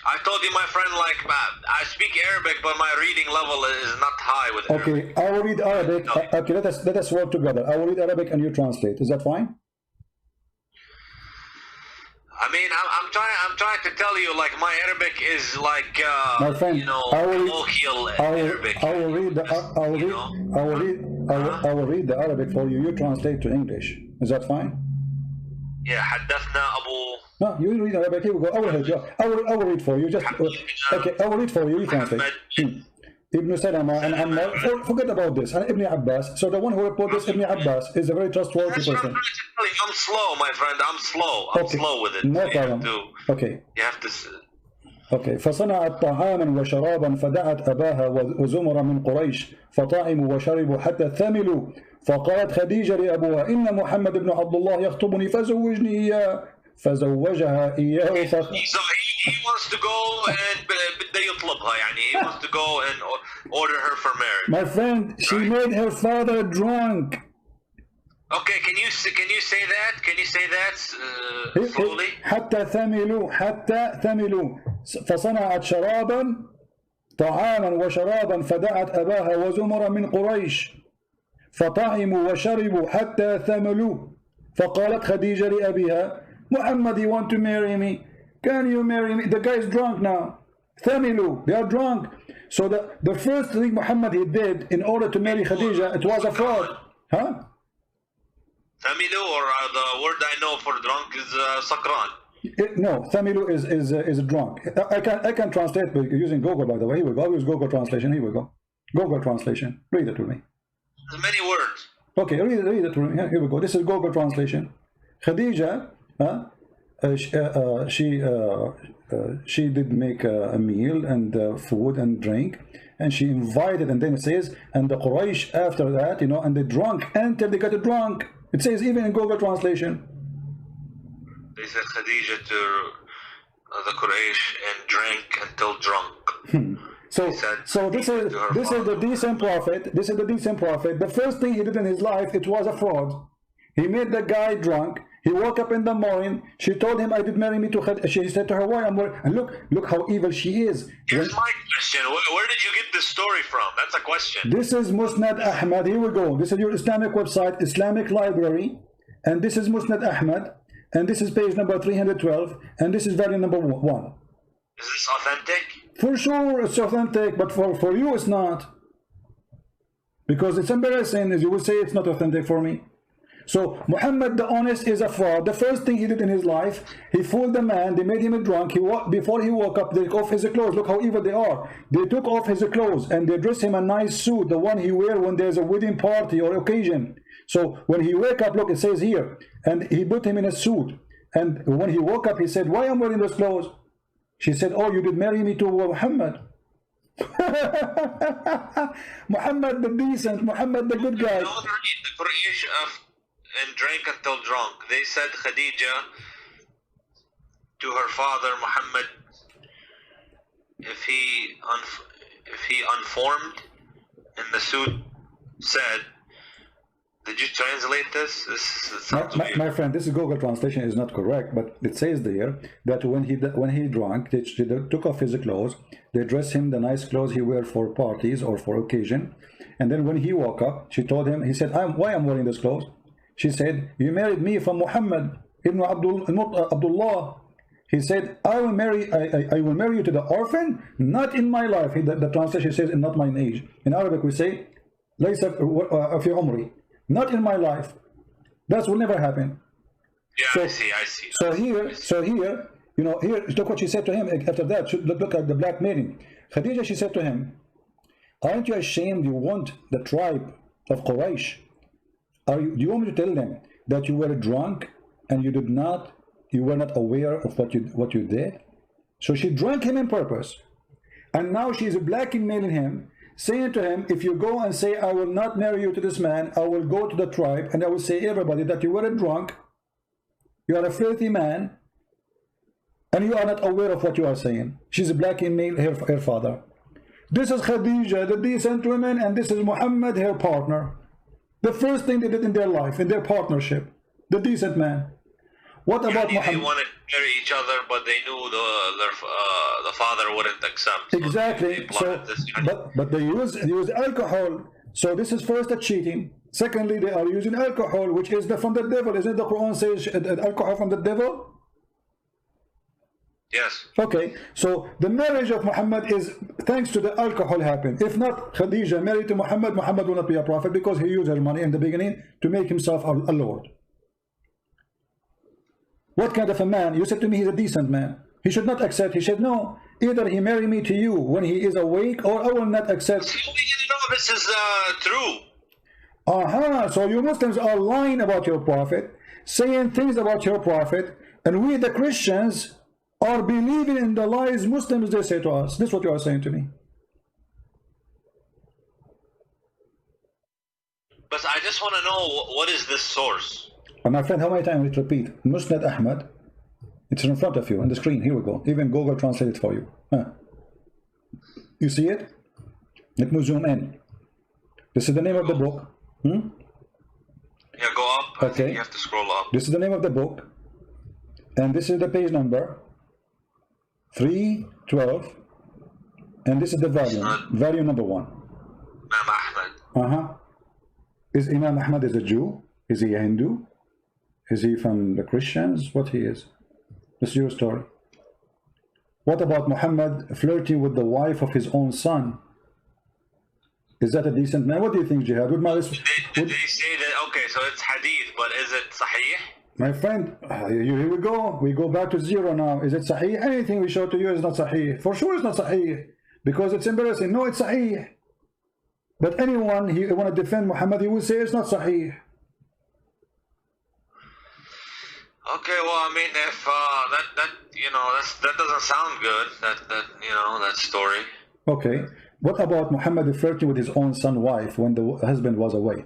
I told you, my friend, like, I speak Arabic, but my reading level is not high with Arabic. Okay, I will read Arabic. Okay, let us work together. I will read Arabic and you translate. Is that fine? I mean, I'm trying to tell you, like, my Arabic is like, My friend, you know, I will colloquial Arabic. read the Arabic for you. You translate to English. Is that fine? Yeah, حدثنا أبو. No, you read Arabic. Here we go. I will read for you. Just okay. I will read for you. You translate. Ibn Salama and Ammar. Forget about this. And Ibn Abbas. So the one who reported this, Ibn Abbas, is a very trustworthy That's what person. I'm slow, my friend. I'm slow. I'm slow with it. No problem. Okay. You have to. اوكي فصنعت طعاما وشرابا فدعت اباها وزمر من قريش فطعموا وشربوا حتى ثملوا فقالت خديجه لابوها ان محمد بن عبد الله يخطبني فزوجني اياه فزوجها اياه He wants to go and بده يطلبها يعني he wants to go and order her for marriage. My friend, she made her father drunk. Okay, can you say that? Can you say that slowly? حتى ثملوا فصنعت شرابا طعاما وشرابا فدعت أباها وزمر من قريش فطعموا وشربوا حتى ثملوا فقالت خديجة لأبيها محمد, you want to marry me? Can you marry me? The guy is drunk now. ثملوا, they are drunk. So the first thing Muhammad he did in order to marry Khadija, it was a fraud. Huh? Thamilu, or the word I know for drunk is sakran. No, Thamilu is drunk. I can translate using Google, by the way. Here we go. I'll use Google translation. Here we go. Google translation. Read it to me. There's many words. Okay, read it to me. Here we go. This is Google translation. Khadija, she did make a meal and food and drink, and she invited, and then it says, and the Quraysh after that, you know, and they drunk until they got drunk. It says even in Google translation. They said Khadija to the Quraysh and drank until drunk. So this is the decent prophet. This is the decent prophet. The first thing he did in his life, it was a fraud. He made the guy drunk. He woke up in the morning. She told him, "I did marry me to Khadija." She said to her, "Why?" And look how evil she is. Here's my question. Where did you get this story from? That's a question. This is Musnad Ahmad. Here we go. This is your Islamic website, Islamic Library, and this is Musnad Ahmad, and this is page number 312, and this is volume number 1. Is this authentic? For sure, it's authentic, but for you, it's not, because it's embarrassing. As you will say, it's not authentic for me. So Muhammad the honest is a fraud. The first thing he did in his life, he fooled the man. They made him drunk. Before he woke up, they took off his clothes. Look how evil they are. They took off his clothes and they dressed him a nice suit, the one he wear when there's a wedding party or occasion. So when he wake up, look, it says here, and he put him in a suit. And when he woke up, he said, "Why am I wearing those clothes?" She said, "Oh, you did marry me to Muhammad." Muhammad the decent, Muhammad the good guy. And drank until drunk. They said Khadija to her father Muhammad, if he unformed in the suit, said, did you translate this? My friend, this is Google translation is not correct, but it says there that when he drank, they took off his clothes, they dressed him the nice clothes he wear for parties or for occasion, and then when he woke up, she told him, he said, why I'm wearing these clothes? She said, you married me from Muhammad ibn Abdullah. He said, I will marry you to the orphan, not in my life. The translation says, not my age. In Arabic we say, laysa fi umri, not in my life. That will never happen. Yeah, so, I see. So here, you know, here look what she said to him after that. Look at the blackmailing. Khadija, she said to him, aren't you ashamed you want the tribe of Quraysh? do you want me to tell them that you were drunk and you were not aware of what you did? So she drank him on purpose, and now she's blackmailing him, saying to him, if you go and say, I will not marry you to this man, I will go to the tribe and I will say everybody that you were a drunk, you are a filthy man, and you are not aware of what you are saying. She's blackmailing her father. This is Khadija, the decent woman, and this is Muhammad, her partner. The first thing they did in their life, in their partnership, the decent man. What about Muhammad? They wanted to marry each other, but they knew the father wouldn't accept. So exactly. But they use alcohol. So this is first a cheating. Secondly, they are using alcohol, which is from the devil. Isn't the Quran says alcohol from the devil? Yes. Okay, so the marriage of Muhammad is thanks to the alcohol happened. If not, Khadija married to Muhammad, Muhammad will not be a prophet because he used her money in the beginning to make himself a lord. What kind of a man? You said to me he's a decent man. He should not accept. He said, no, either he marry me to you when he is awake, or I will not accept. You know this is true. So you Muslims are lying about your prophet, saying things about your prophet, and we the Christians are believing in the lies Muslims they say to us. This is what you are saying to me. But I just want to know, what is this source? And my friend, how many times did repeat? Musnad Ahmad. It's in front of you on the screen. Here we go. Even Google translate it for you. You see it? Let me zoom in. This is the name of the book. Yeah, go up. Okay. You have to scroll up. This is the name of the book. And this is the page number 312. And this is the volume number 1. Imam Ahmad. Is Imam Ahmad a Jew? Is he a Hindu? Is he from the Christians? What he is? This is your story. What about Muhammad flirting with the wife of his own son? Is that a decent man? What do you think, Jihad? Did they say that? Okay, so it's hadith, but is it sahih? My friend, here we go. We go back to zero now. Is it sahih? Anything we show to you is not sahih. For sure it's not sahih. Because it's embarrassing. No, it's sahih. But anyone who want to defend Muhammad, he will say it's not sahih. Okay, well, I mean, if that doesn't sound good. That story. Okay. What about Muhammad flirting with his own son's wife when the husband was away?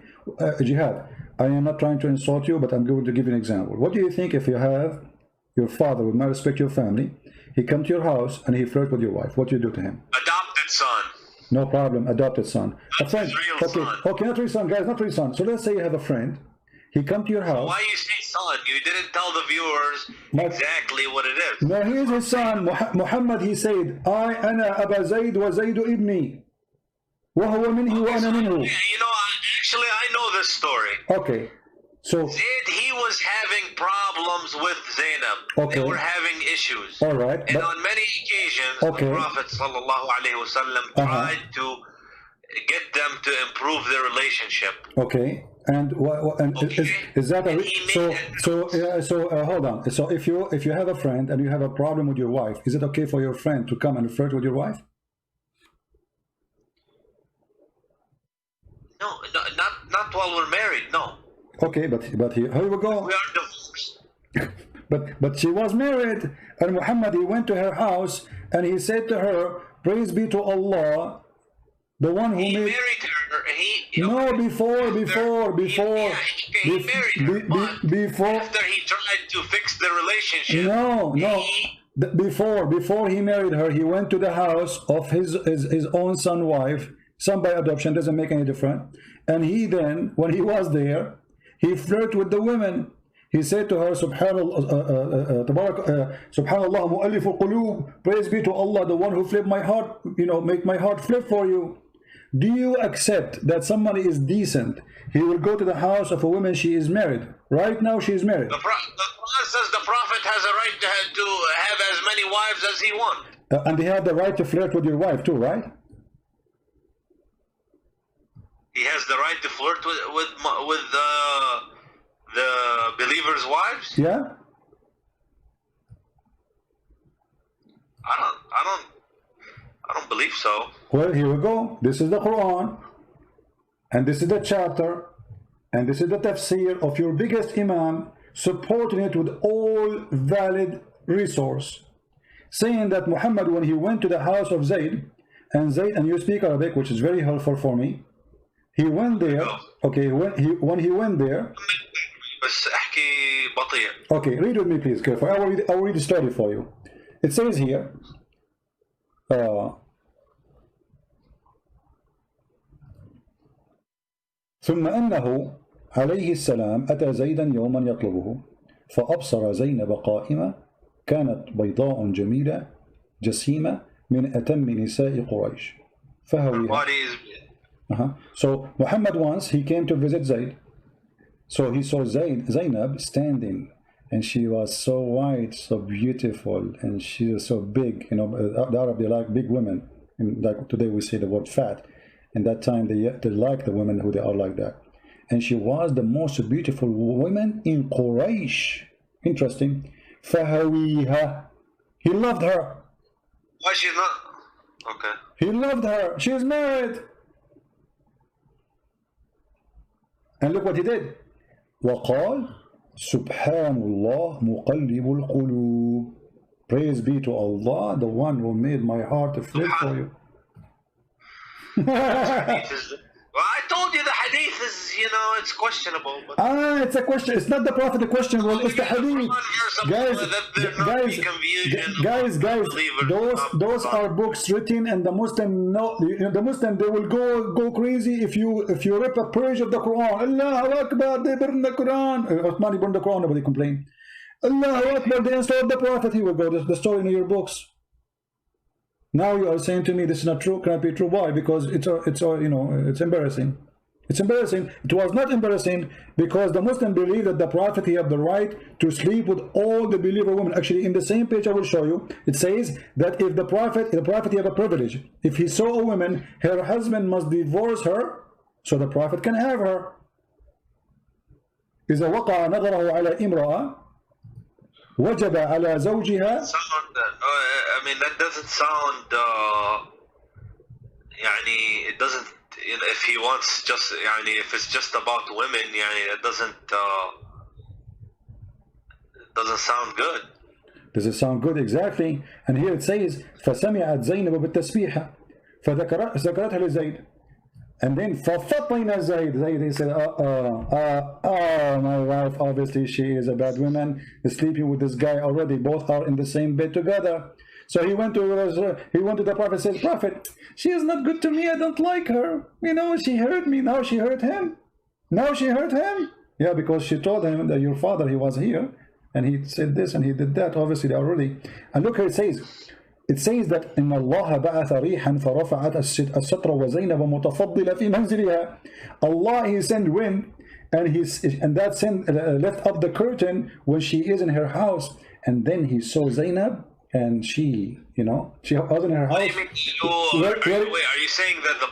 Jihad, I am not trying to insult you, but I'm going to give you an example. What do you think if you have your father, with my respect your family, he come to your house and he flirt with your wife? What do you do to him? Adopted son. No problem, adopted son. A friend. Real son. Okay, not real son, guys, not real son. So let's say you have a friend. He come to your house. Why you say son? You didn't tell the viewers exactly what it is. No, he is his son. Muhammad, he said, أنا أبا زيد وزيد ابني وهو منه وأنا منه. Actually, I know this story. Okay, so Zayd, he was having problems with Zainab. Okay. They were having issues. All right, and on many occasions, the Prophet ﷺ tried to get them to improve their relationship. Okay. And is that hold on. So if you have a friend and you have a problem with your wife, is it okay for your friend to come and flirt with your wife? No, not while we're married. No. Okay, but here we go. We are divorced. but she was married, and Muhammad, he went to her house and he said to her, "Praise be to Allah, the one who he made." Married her. Before. He married her, before. After he tried to fix the relationship. Before he married her, he went to the house of his own son wife, son by adoption, doesn't make any difference. And he then, when he was there, he flirted with the women. He said to her, Subhanallah, mu'alliful qulub, praise be to Allah, the one who flipped my heart, make my heart flip for you. Do you accept that somebody is decent? He will go to the house of a woman she is married. Right now she is married. The Quran says the Prophet has a right to have as many wives as he wants. And he had the right to flirt with your wife too, right? He has the right to flirt with the believers' wives? Yeah. I don't believe so. Well, here we go. This is the Quran, and this is the chapter, and this is the tafsir of your biggest imam, supporting it with all valid resource, saying that Muhammad, when he went to the house of Zayd, and you speak Arabic, which is very helpful for me, he went there. Okay, when he went there. Okay, read with me please, careful. I will read the story for you. It says here, ثم أنه عليه السلام أتى زيدا يوما يطلبه فأبصر زينب قائمة كانت بيضاء جميلة جسيمة من أتم نساء قريش فهويها. So Muhammad once he came to visit Zayd. So he saw Zainab standing, and she was so white, so beautiful, and she was so big. You know, the Arab, they like big women. And like today we say the word fat. And that time they like the women who they are like that. And she was the most beautiful woman in Quraysh. Interesting. فهويها. He loved her. Why she's not? Okay. He loved her. She is married. And look what he did. وقال سبحان الله مقلب القلوب. Praise be to Allah, the one who made my heart to flip for you. Well, I told you the hadith is, you know, it's questionable. But it's a question. It's not the Prophet the question. Well, it's the hadith. Guys, those are books written, and the Muslim the Muslim, they will go crazy if you rip a page of the Quran. Allahu Akbar, they burn the Quran. Uthmani burned the Quran, nobody complained. Allahu Akbar, they installed the Prophet. He will go, the story in your books. Now you are saying to me this is not true, cannot be true. Why? Because it's you know, it's embarrassing. It's embarrassing. It was not embarrassing because the Muslim believe that the Prophet, he had the right to sleep with all the believer women. Actually, in the same page I will show you, it says that if the Prophet he have a privilege. If he saw a woman, her husband must divorce her, so the Prophet can have her. إذا وقع نظره على امرأة وجب على زوجها. I mean, that doesn't sound يعني it doesn't, you know, if he wants just يعني if it's just about women يعني it doesn't sound good. Does it sound good? Exactly. And here it says فسمعت زينب بالتسبيحة فذكرتها لزيد. And then فَفَطِنَ Zayd, he said, my wife, obviously she is a bad woman, is sleeping with this guy already, both are in the same bed together. So he went to the Prophet, says, Prophet, she is not good to me, I don't like her. You know, she hurt me, now she hurt him. Now she hurt him. Yeah, because she told him that your father, he was here, and he said this and he did that, obviously they already. And look here it says that إن الله بعث ريحا فرفعت الستر وزينب متفضلة في منزلها. Allah, he sent wind, and that sent left up the curtain when she is in her house, and then he saw Zainab, and she, you know, she was in her house. Wait, are you saying that the?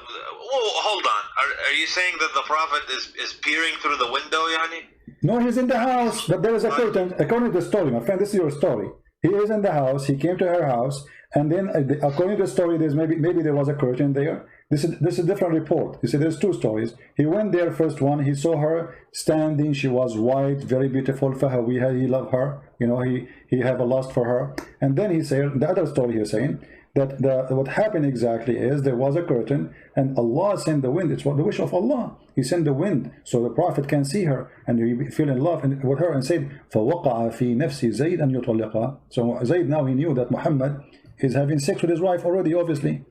Oh, hold on. Are you saying that the Prophet is peering through the window, yani? No, he's in the house, but there is a curtain. According to the story, my friend, this is your story. He is in the house. He came to her house. And then, according to the story, there's maybe there was a curtain there. This is a different report. You see, there's two stories. He went there, first one. He saw her standing. She was white, very beautiful. Fahawiha, he loved her. You know, he had a lust for her. And then he said, the other story he's saying that what happened exactly is there was a curtain, and Allah sent the wind. It's what the wish of Allah. He sent the wind so the Prophet can see her and he feel in love with her, and said, فَوَقَعَ فِي نَفْسِ زَيْدْ أَنْ يُطَلِّقَهَا. So Zayd, now he knew that Muhammad is having sex with his wife already, obviously.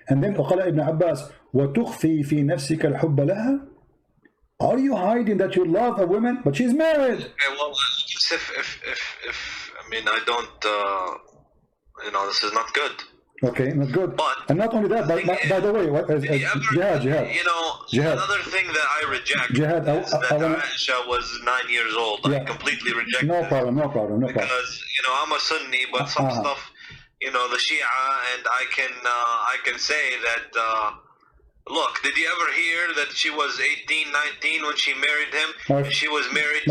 And then قال Ibn Abbas, وَتُخْفِي فِي نَفْسِكَ الْحُبَّ لَهَا. Are you hiding that you love a woman, but she's married? Okay, well, if I mean, I don't, you know, this is not good. Okay, not good. But and not only that, by the way, jihad. You know, another thing that I reject is that Aisha was 9 years old. Yeah. I completely reject no that. Problem. Because, you know, I'm a Sunni, but some stuff, you know, the Shia, and I can say that, look, did you ever hear that she was 18, 19 when she married him? She was married to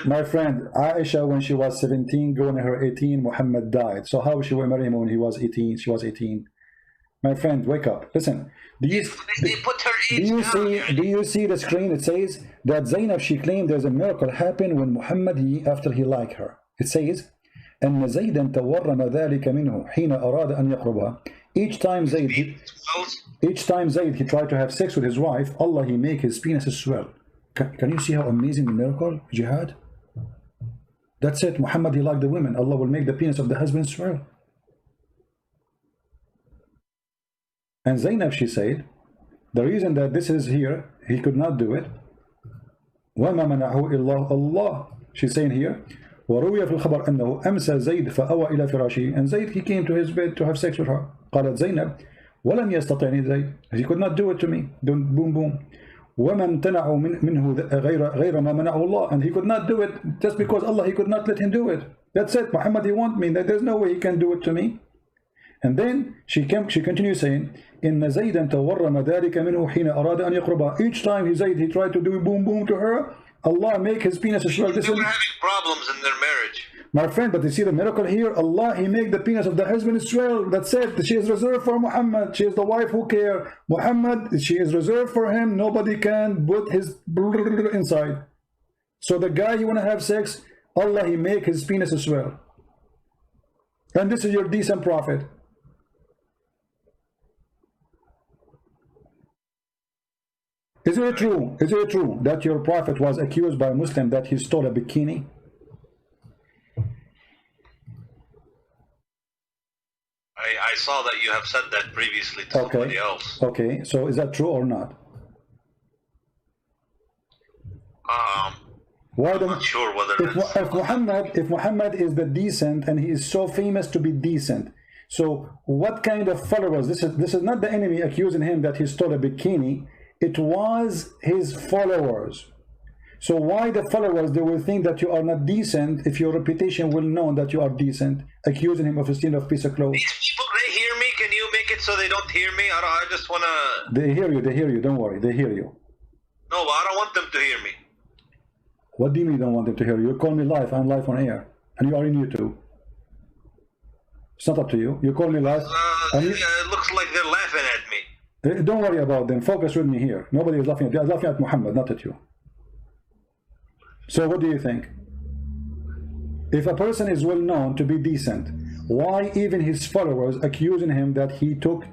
my friend, Aisha, when she was 17, going to her 18, Muhammad died. So how she will marry him when he was 18? She was 18. My friend, wake up. Listen. They put her age down. Do you see the screen? It says that Zainab, she claimed there's a miracle happened when Muhammad, after he liked her. It says, أن زيدا تورم ذلك منه حين أراد أن يقربها. Each time Zayd he tried to have sex with his wife, Allah, he make his penis swell. Can you see how amazing the miracle, Jihad? That's it. Muhammad, he liked the women. Allah will make the penis of the husband swell. And Zainab, she said, the reason that this is here, he could not do it. وَمَا مَنَعَهُ إِلَّا اللَّهِ. She's saying here, وروي في الخبر أنه أمسى زيد فأوى إلى فراشه. And Zayd, he came to his bed to have sex with her. قالت زينب ولم يستطعني زيد. He could not do it to me. Boom, boom. وما امتنعوا منه غير ما منعه الله. And he could not do it just because Allah, he could not let him do it. That's it. Muhammad, he want me. There's no way he can do it to me. And then she continues saying, إن زيدا تورم ذلك منه حين أراد أن يقربها. Each time he tried to do boom boom to her, Allah make his penis swell. They were having problems in their marriage. My friend, but you see the miracle here? Allah, he make the penis of the husband swell. That's it. She is reserved for Muhammad. She is the wife who care. Muhammad, she is reserved for him. Nobody can put his inside. So the guy you want to have sex, Allah, he make his penis swell. And this is your decent prophet. Is it true? Is it true that your prophet was accused by a Muslim that he stole a bikini? I saw that you have said that previously to somebody else. Okay, so is that true or not? I'm not sure whether if Muhammad is the decent and he is so famous to be decent, so what kind of followers? This is not the enemy accusing him that he stole a bikini. It was his followers. So why the followers, they will think that you are not decent if your reputation will know that you are decent, accusing him of stealing a piece of clothes. These people, they hear me. Can you make it so they don't hear me? I just want to... They hear you, don't worry, they hear you. No, but I don't want them to hear me. What do you mean you don't want them to hear you? You call me live, I'm live on air, and you are in YouTube. It's not up to you. You call me live. It looks like they're laughing at me. Don't worry about them. Focus with me here. Nobody is laughing at you. I'm laughing at Muhammad, not at you. So what do you think? If a person is well known to be decent, why even his followers accusing him that he took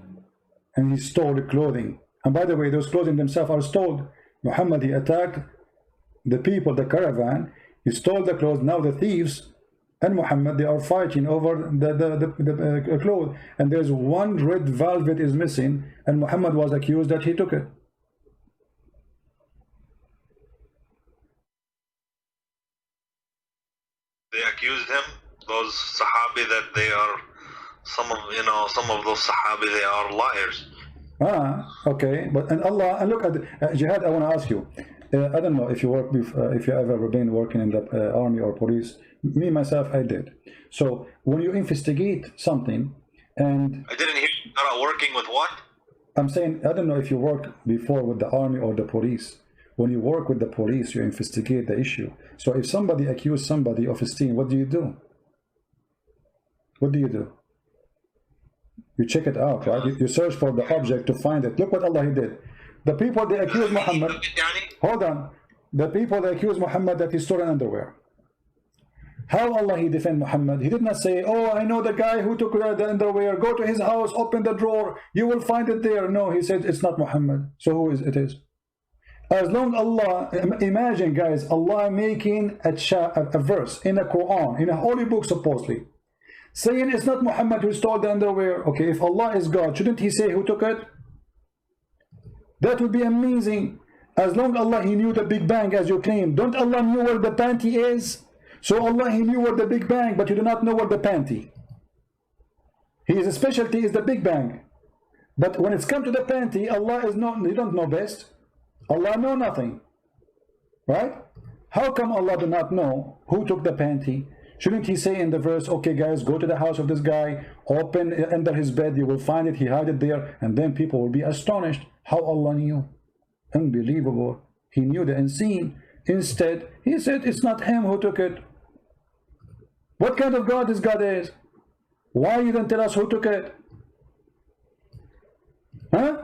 and he stole the clothing? And by the way, those clothing themselves are stolen. Muhammad, he attacked the people, the caravan. He stole the clothes. Now the thieves and Muhammad, they are fighting over the clothes, and there's one red velvet is missing, and Muhammad was accused that he took it. They accused him, those Sahabi, that they are some of those Sahabi, they are liars. Okay, but and Allah, and look at Jihad. I want to ask you. I don't know if you work if you ever been working in the army or police. Me myself, I did. So when you investigate something, and I didn't hear you are working with what? I'm saying I don't know if you worked before with the army or the police. When you work with the police, you investigate the issue. So if somebody accuses somebody of stealing, what do you do? What do you do? You check it out, right? You search for the object to find it. Look what Allah did. The people, they accuse Muhammad. Hold on. The people, they accuse Muhammad that he stole underwear. How Allah he defend Muhammad? He did not say, oh, I know the guy who took the underwear. Go to his house, open the drawer. You will find it there. No, he said it's not Muhammad. So who is it is? As long Allah, imagine guys, Allah making a verse in the Quran, in a holy book supposedly, saying it's not Muhammad who stole the underwear. Okay, if Allah is God, shouldn't he say who took it? That would be amazing. As long Allah he knew the Big Bang as you claim. Don't Allah knew where the panty is? So Allah he knew where the Big Bang, but you do not know where the panty. His specialty is the Big Bang. But when it's come to the panty, Allah is not, you don't know best. Allah know nothing. Right? How come Allah do not know who took the panty? Shouldn't he say in the verse, okay guys, go to the house of this guy, open under his bed, you will find it, he hide it there, and then people will be astonished. How Allah knew? Unbelievable. He knew the unseen. Instead, he said it's not him who took it. What kind of God this God is? Why you don't tell us who took it? Huh?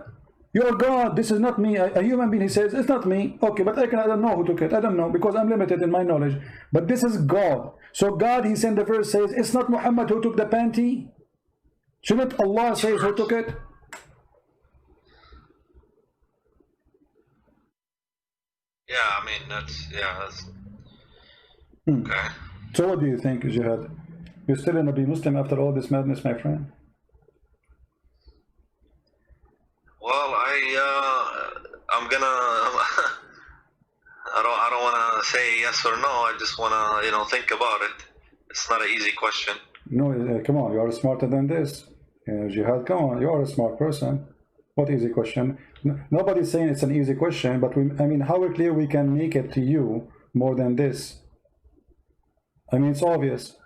You are God. This is not me. A human being, he says, it's not me. Okay, but I don't know who took it. I don't know because I'm limited in my knowledge. But this is God. So God, he sent the verse says, it's not Muhammad who took the panty. Shouldn't Allah say who took it? Yeah, I mean, that's okay. So what do you think, Jihad? You're still gonna be Muslim after all this madness, my friend? Well, I'm gonna, I don't want to say yes or no. I just want to, think about it. It's not an easy question. No, come on, you are smarter than this. Jihad, come on, you are a smart person. What easy question? Nobody's saying it's an easy question, but I mean, how clear we can make it to you more than this? I mean, it's obvious.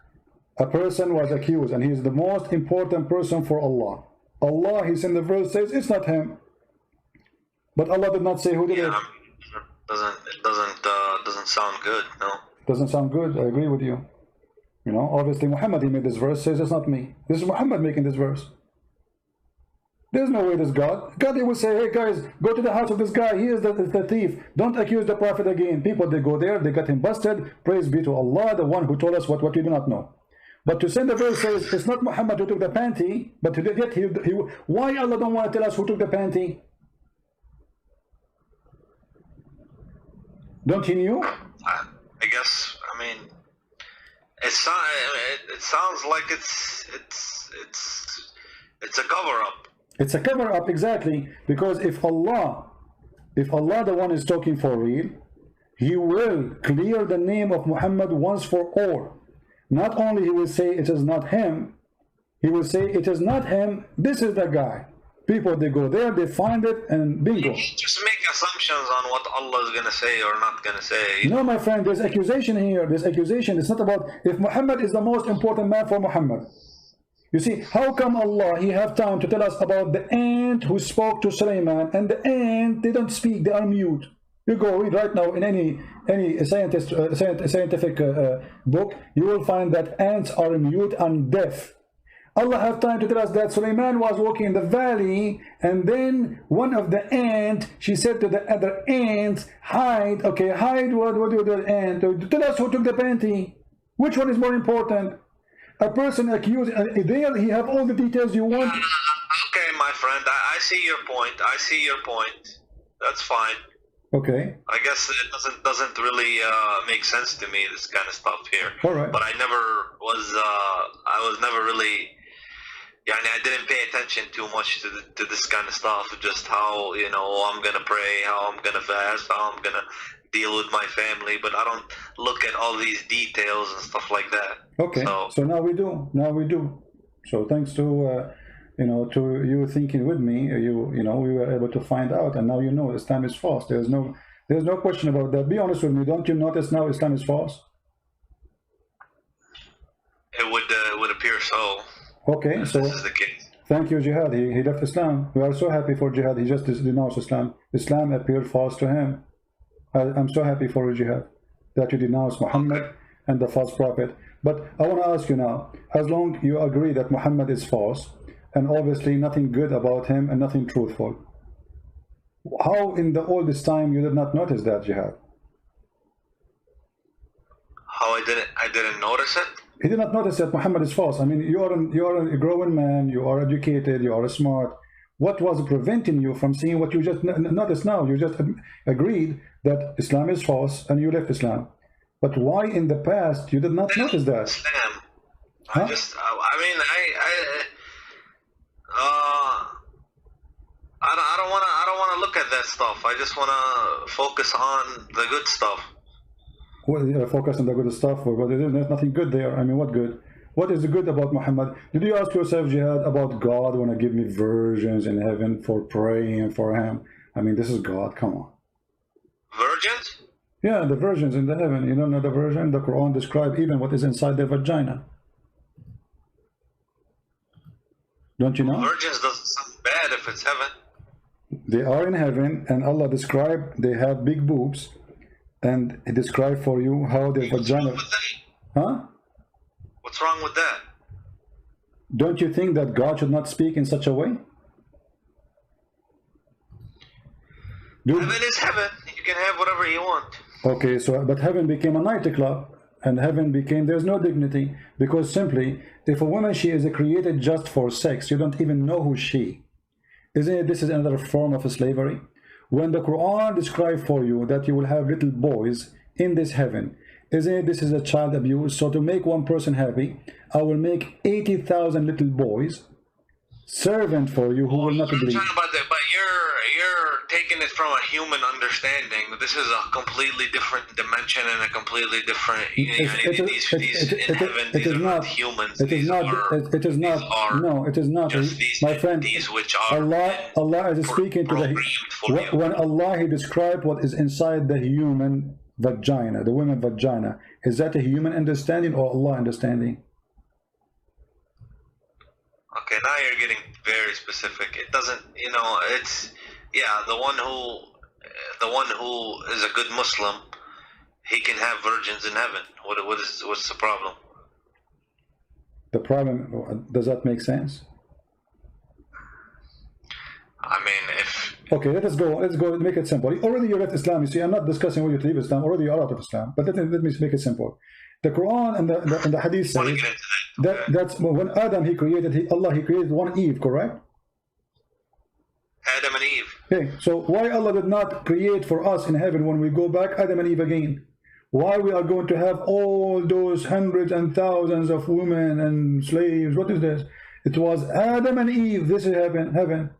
A person was accused, and he is the most important person for Allah. Allah, he's in the verse says it's not him, but Allah did not say who did it. It doesn't sound good. No. Doesn't sound good. I agree with you. Obviously Muhammad, he made this verse says it's not me. This is Muhammad making this verse. There's no way this God. God, they will say, hey guys, go to the house of this guy. He is the thief. Don't accuse the Prophet again. People, they go there, they got him busted. Praise be to Allah, the one who told us what we do not know. But to send the verse says it's not Muhammad who took the panty, but yet why Allah don't want to tell us who took the panty? Don't he knew? I guess. I mean, it sounds like it's a cover-up. It's a cover-up, exactly, because if Allah the one is talking for real, he will clear the name of Muhammad once for all. Not only he will say it is not him, he will say it is not him, this is the guy. People, they go there, they find it, and bingo. You just make assumptions on what Allah is going to say or not going to say. No, my friend, there's accusation here. There's accusation. It's not about if Muhammad is the most important man for Muhammad. You see, how come Allah, he have time to tell us about the ant who spoke to Sulaiman, and the ant, they don't speak, they are mute. You go read right now in any scientific book, you will find that ants are mute and deaf. Allah have time to tell us that Sulaiman was walking in the valley, and then one of the ants, she said to the other ants, hide. Okay, hide. What do the ant? Tell us who took the panty. Which one is more important? A person accused, there he have all the details you want. Okay, my friend, I see your point. I see your point. That's fine. Okay. I guess it doesn't really make sense to me, this kind of stuff here. All right. But I was never really, I didn't pay attention too much to this kind of stuff. Just how I'm gonna pray, how I'm gonna fast, how I'm gonna deal with my family, but I don't look at all these details and stuff like that. Okay, so now we do. So thanks to to you thinking with me, we were able to find out, and now Islam is false. There's no question about that. Be honest with me. Don't you notice now Islam is false? It would appear so. Okay, so this is the case. Thank you, Jihad. He left Islam. We are so happy for Jihad. He just denounced Islam. Islam appeared false to him. I'm so happy for you, Jihad, that you denounce Muhammad and the false prophet. But I want to ask you now, as long you agree that Muhammad is false, and obviously nothing good about him and nothing truthful, how in all this time you did not notice that, Jihad? How I didn't notice it? He did not notice that Muhammad is false. I mean, you are a growing man, you are educated, you are smart. What was preventing you from seeing what you just noticed now? You just agreed that Islam is false and you left Islam. But why in the past you did not notice that? Islam. Huh? I don't want to look at that stuff. I just want to focus on the good stuff. Well, focus on the good stuff, but there's nothing good there. I mean, what good? What is the good about Muhammad? Did you ask yourself, Jihad, about God want to give me virgins in heaven for praying for him? I mean, this is God. Come on. Virgins? Yeah, the virgins in the heaven. You don't know the virgin? The Quran describes even what is inside their vagina. Don't you know? Virgins doesn't sound bad if it's heaven. They are in heaven, and Allah described they have big boobs, and He described for you how their vagina. Huh? What's wrong with that? Don't you think that God should not speak in such a way? Heaven is heaven. You can have whatever you want. Okay, so but heaven became a nightclub, and heaven became, there's no dignity, because simply if a woman, she is created just for sex, you don't even know who's she. Isn't it, this is another form of slavery? When the Quran describes for you that you will have little boys in this heaven, isn't it, this is a child abuse? So to make one person happy, I will make 80,000 little boys servant for you who will not agree. About that, but you're taking it from a human understanding. This is a completely different dimension and a completely different. These in heaven, these are not humans. It is not. It is not. No, it is not. My friend, these which are Allah is speaking to the. When Allah He described what is inside the human vagina, the woman vagina, is that a human understanding or Allah understanding? Okay, now you're getting very specific. It doesn't, you know, it's, yeah, the one who is a good Muslim, he can have virgins in heaven. What's the problem? The problem, does that make sense? I mean, if... Okay, let's go, make it simple. Already you left Islam, you see, I'm not discussing whether you to leave Islam, already you're out of Islam, but let me make it simple. The Quran and the Hadith says that's when Adam he created, Allah he created one Eve, correct? Adam and Eve. Okay, so why Allah did not create for us in heaven when we go back Adam and Eve again? Why we are going to have all those hundreds and thousands of women and slaves? What is this? It was Adam and Eve. This is heaven.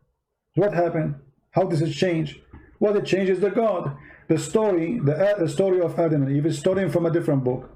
What happened? How does it change? Well, it changes the God. The story of Adam and Eve is stolen from a different book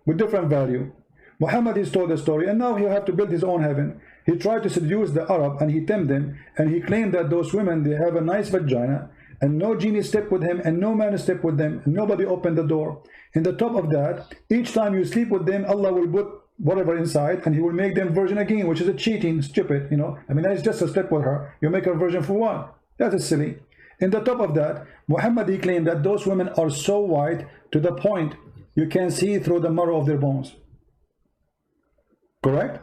with different value. Muhammad is told the story, and now he have to build his own heaven. He tried to seduce the Arab, and he tempted them, and he claimed that those women, they have a nice vagina, and no genie stepped with him, and no man stepped with them, and nobody opened the door. In the top of that, each time you sleep with them, Allah will put whatever inside, and he will make them virgin again, which is a cheating, stupid, you know. I mean, it's just a step with her. You make her virgin for what? That is silly. In the top of that, Muhammad, he claimed that those women are so white to the point you can see through the marrow of their bones. Correct?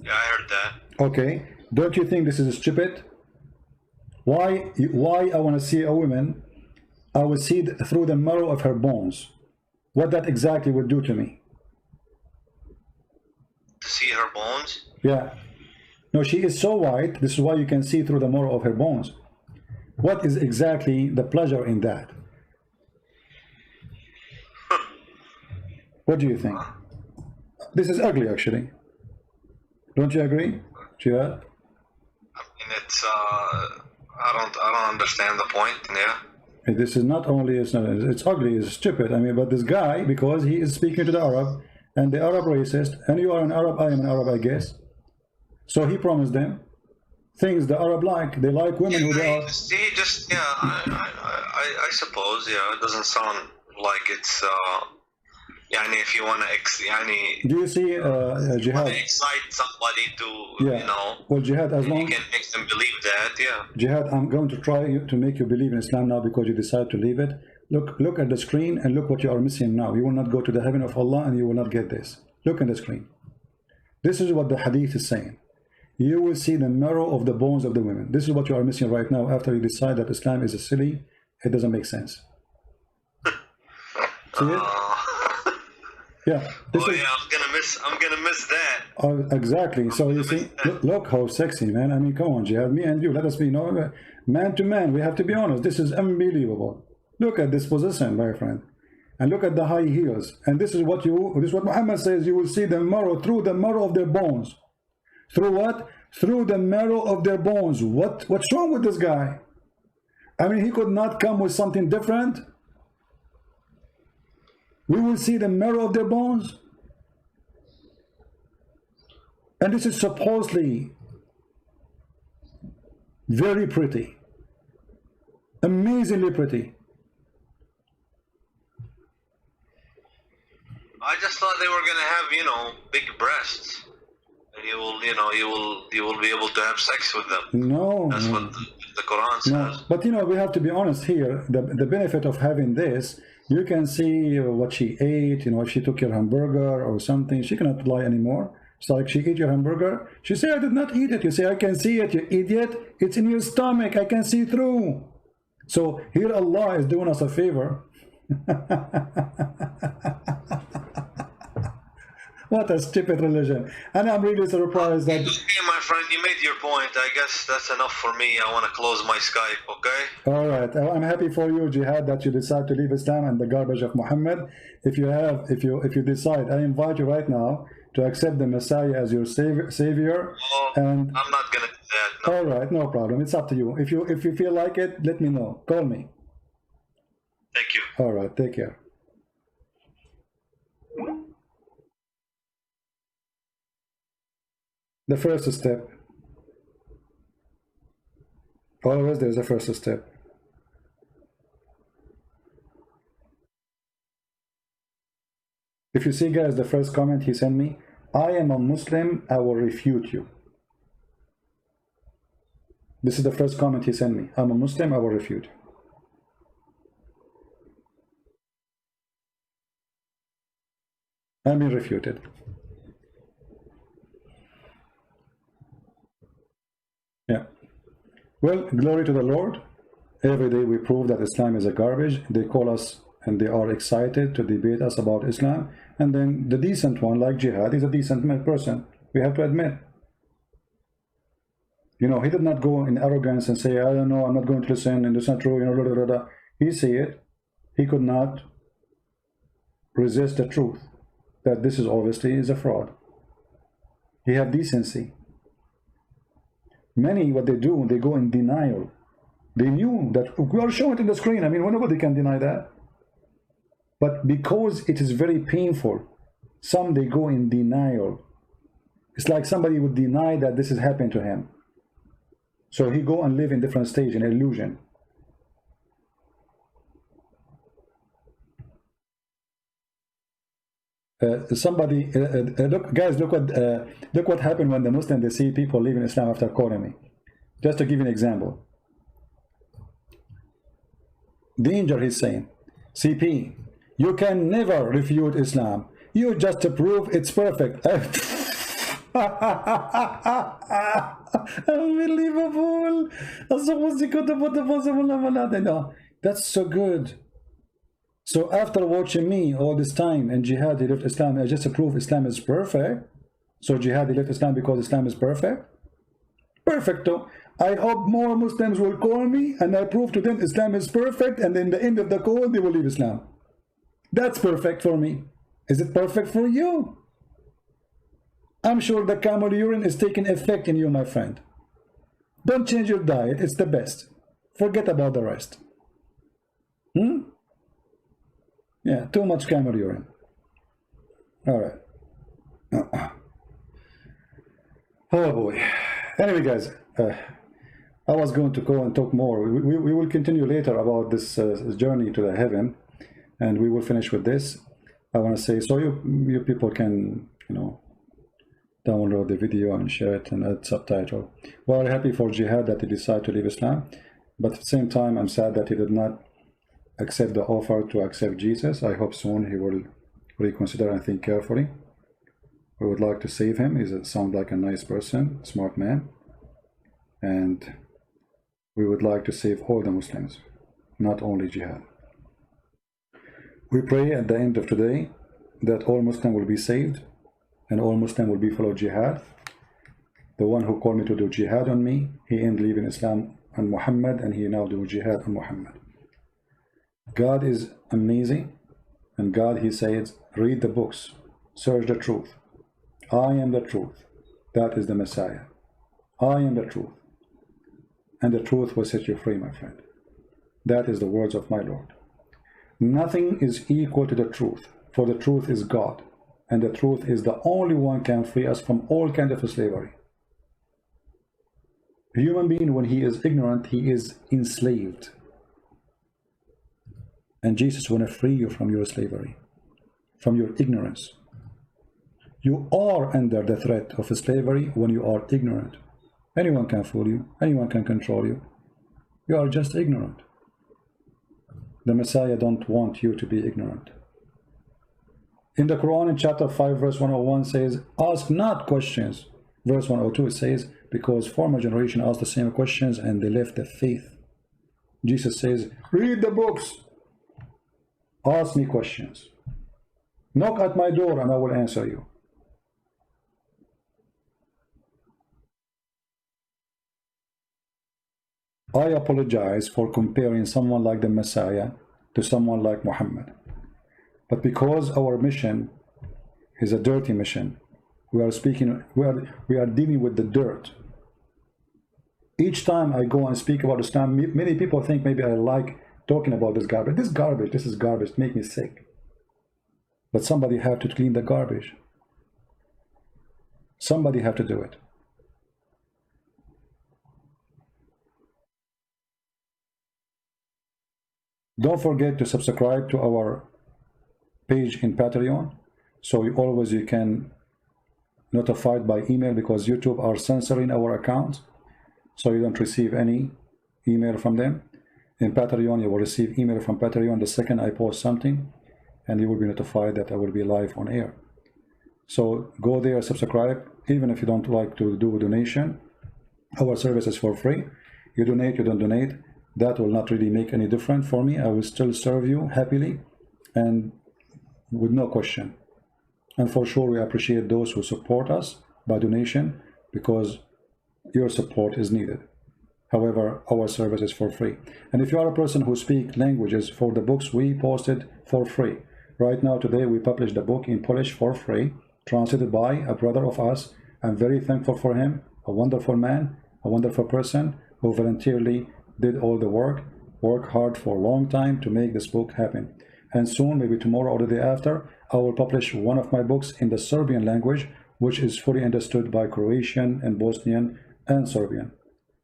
Yeah, I heard that. Okay. Don't you think this is stupid? Why I want to see a woman, I will see through the marrow of her bones. What that exactly would do to me. To see her bones? Yeah. No, she is so white, this is why you can see through the marrow of her bones. What is exactly the pleasure in that? What do you think? This is ugly, actually. Don't you agree, Jihad? I mean, it's I don't understand the point. Yeah. This is not only it's ugly, it's stupid. I mean, but this guy, because he is speaking to the Arab, and the Arab racist, and you are an Arab, I am an Arab, I guess. So he promised them things the Arab like. They like women who they are. I suppose. Yeah, it doesn't sound like it's. If you want to, do you see Jihad? Excite somebody to, yeah. You know. Well, Jihad, as long you can make them believe that, yeah. Jihad, I'm going to try to make you believe in Islam now because you decide to leave it. Look at the screen and look what you are missing now. You will not go to the heaven of Allah and you will not get this. Look at the screen. This is what the Hadith is saying. You will see the marrow of the bones of the women. This is what you are missing right now after you decide that Islam is a silly. It doesn't make sense. See it? Yeah. I'm gonna miss that. Oh, exactly. So you see, look how sexy, man. I mean, come on, Jihad. Me and you, let us be man to man. We have to be honest. This is unbelievable. Look at this position, my friend, and look at the high heels. And this is what Muhammad says. You will see the marrow through the marrow of their bones. Through what? Through the marrow of their bones. What's wrong with this guy? I mean, he could not come with something different. We will see the marrow of their bones. And this is supposedly very pretty. Amazingly pretty. I just thought they were gonna have, big breasts. And you will be able to have sex with them. No. That's what the Quran says. No. But we have to be honest here. The benefit of having this, you can see what she ate, if she took your hamburger or something. She cannot lie anymore. It's like she ate your hamburger. She said, I did not eat it. You say, I can see it, you idiot. It's in your stomach. I can see through. So here Allah is doing us a favor. What a stupid religion. And I'm really surprised that... Okay, my friend, you made your point. I guess that's enough for me. I want to close my Skype, okay? All right. I'm happy for you, Jihad, that you decide to leave Islam and the garbage of Muhammad. If you decide, I invite you right now to accept the Messiah as your savior. Well, and I'm not going to do that. No. All right, no problem. It's up to you. If you feel like it, let me know. Call me. Thank you. All right, take care. The first step. Always there's a first step. If you see, guys, the first comment he sent me, I am a Muslim, I will refute you. This is the first comment he sent me. I'm a Muslim, I will refute. I'm being refuted. Yeah. Well, glory to the Lord. Every day we prove that Islam is a garbage. They call us and they are excited to debate us about Islam. And then the decent one, like Jihad, is a decent person. We have to admit. You know, he did not go in arrogance and say, I don't know, I'm not going to listen, and it's not true, you know, blah, blah, blah. He said it. He could not resist the truth that this is obviously is a fraud. He have decency. Many, what they do, they go in denial. They knew that we are showing it in the screen. I mean, nobody can deny that. But because it is very painful, some they go in denial. It's like somebody would deny that this is happening to him. So he go and live in different stage, in illusion. Look, guys, look what happened when the Muslims, they see people leaving Islam after calling me. Just to give you an example. Danger, he's saying, CP, you can never refute Islam. You just prove it's perfect. Unbelievable. That's so good. So after watching me all this time and Jihad, he left Islam, I just prove Islam is perfect. So Jihad, he left Islam because Islam is perfect? Perfecto. I hope more Muslims will call me and I prove to them Islam is perfect, and in the end of the call they will leave Islam. That's perfect for me. Is it perfect for you? I'm sure the camel urine is taking effect in you, my friend. Don't change your diet, it's the best. Forget about the rest. Yeah, too much camel urine. All right. Oh boy. Anyway, guys, I was going to go and talk more. We will continue later about this journey to the heaven, and we will finish with this. I want to say, so you people can, you know, download the video and share it and add subtitle. Well, happy for Jihad that he decided to leave Islam, but at the same time, I'm sad that he did not accept the offer to accept Jesus. I hope soon he will reconsider and think carefully. We would like to save him. He sounds like a nice person, smart man, and we would like to save all the Muslims, not only Jihad. We pray at the end of today that all Muslims will be saved and all Muslims will be follow Jihad. The one who called me to do Jihad on me, he ended leaving Islam and Muhammad, and he now do Jihad on Muhammad. God is amazing, and God, he says, read the books, search the truth. I am the truth. That is the Messiah. I am the truth. And the truth will set you free, my friend. That is the words of my Lord. Nothing is equal to the truth, for the truth is God, and the truth is the only one can free us from all kinds of slavery. A human being, when he is ignorant, he is enslaved. And Jesus want to free you from your slavery, from your ignorance. You are under the threat of slavery when you are ignorant. Anyone can fool you. Anyone can control you. You are just ignorant. The Messiah don't want you to be ignorant. In the Quran, in chapter 5, verse 101 says, ask not questions. Verse 102, it says, because former generation asked the same questions and they left the faith. Jesus says, read the books. Ask me questions. Knock at my door and I will answer you. I apologize for comparing someone like the Messiah to someone like Muhammad. But because our mission is a dirty mission, we are dealing with the dirt. Each time I go and speak about Islam, many people think maybe I like talking about this garbage. This is garbage, make me sick. But somebody have to clean the garbage. Somebody have to do it. Don't forget to subscribe to our page in Patreon, so you can notified by email, because YouTube are censoring our accounts, so you don't receive any email from them. In Patreon, you will receive email from Patreon the second I post something, and you will be notified that I will be live on air. So go there, subscribe. Even if you don't like to do a donation, our service is for free. You donate, you don't donate, that will not really make any difference for me. I will still serve you happily and with no question. And for sure, we appreciate those who support us by donation, because your support is needed. However, our service is for free. And if you are a person who speaks languages, for the books we posted for free. Right now, today, we published the book in Polish for free, translated by a brother of us. I'm very thankful for him, a wonderful man, a wonderful person who voluntarily did all the work, worked hard for a long time to make this book happen. And soon, maybe tomorrow or the day after, I will publish one of my books in the Serbian language, which is fully understood by Croatian and Bosnian and Serbian.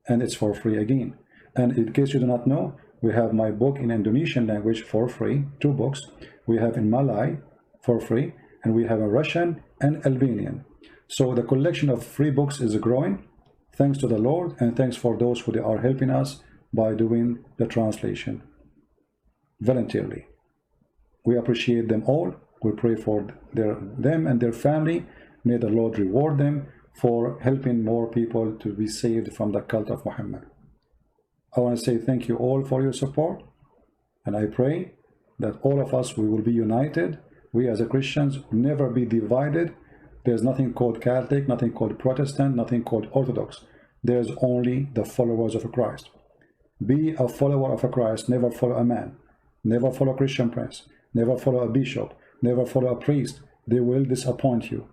And it's for free again. And in case you do not know, we have my book in Indonesian language for free, 2 books. We have in Malay for free, and we have in Russian and Albanian. So the collection of free books is growing, thanks to the Lord, and thanks for those who are helping us by doing the translation voluntarily. We appreciate them all. We pray for them and their family. May the Lord reward them for helping more people to be saved from the cult of Muhammad. I want to say thank you all for your support, and I pray that all of us, we will be united. We as a Christians will never be divided. There's nothing called Catholic, nothing called Protestant, nothing called Orthodox. There's only the followers of Christ. Be a follower of Christ, never follow a man, never follow a Christian prince, never follow a bishop, never follow a priest. They will disappoint you.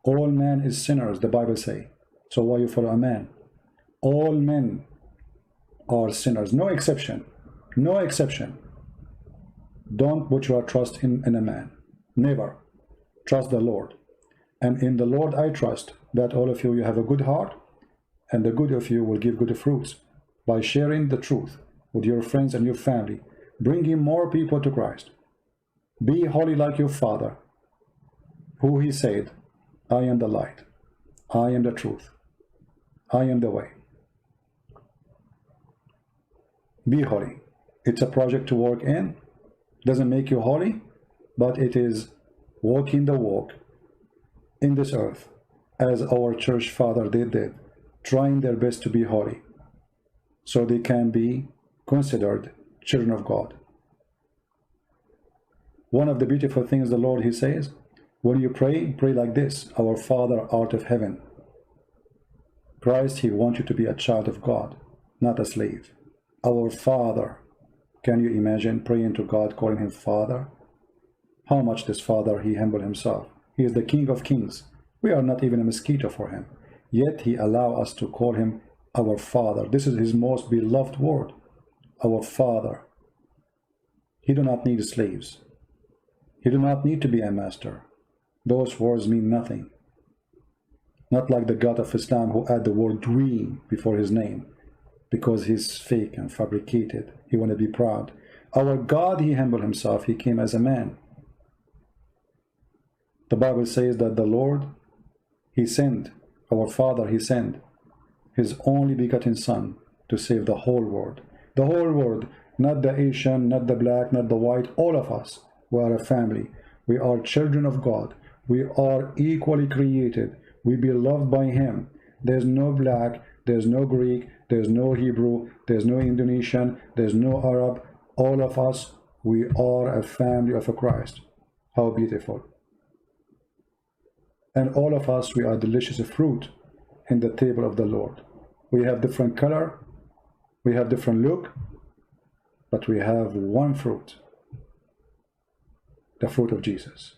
All men is sinners, the Bible say. So why you follow a man? All men are sinners, no exception, no exception. Don't put your trust in a man, never. Trust the Lord. And in the Lord I trust that all of you have a good heart, and the good of you will give good fruits by sharing the truth with your friends and your family, bringing more people to Christ. Be holy like your Father, who he said, I am the light, I am the truth, I am the way. Be holy. It's a project to work in. Doesn't make you holy, but it is walking the walk in this earth, as our church father did, trying their best to be holy, so they can be considered children of God. One of the beautiful things the Lord, he says, when you pray, pray like this: Our Father art of heaven. Christ, he wants you to be a child of God, not a slave. Our Father. Can you imagine praying to God, calling him Father? How much this Father, he humbled himself. He is the King of Kings. We are not even a mosquito for him. Yet he allows us to call him our Father. This is his most beloved word. Our Father. He do not need slaves. He do not need to be a master. Those words mean nothing. Not like the God of Islam, who add the word dream before his name, because he's fake and fabricated. He want to be proud. Our God, he humbled himself. He came as a man. The Bible says that the Lord, he sent, our Father, he sent his only begotten Son to save the whole world. The whole world, not the Asian, not the black, not the white, all of us. We are a family. We are children of God. We are equally created. We be loved by Him. There's no black, there's no Greek, there's no Hebrew, there's no Indonesian, there's no Arab. All of us, we are a family of a Christ. How beautiful. And all of us, we are delicious fruit in the table of the Lord. We have different color, we have different look, but we have one fruit, the fruit of Jesus.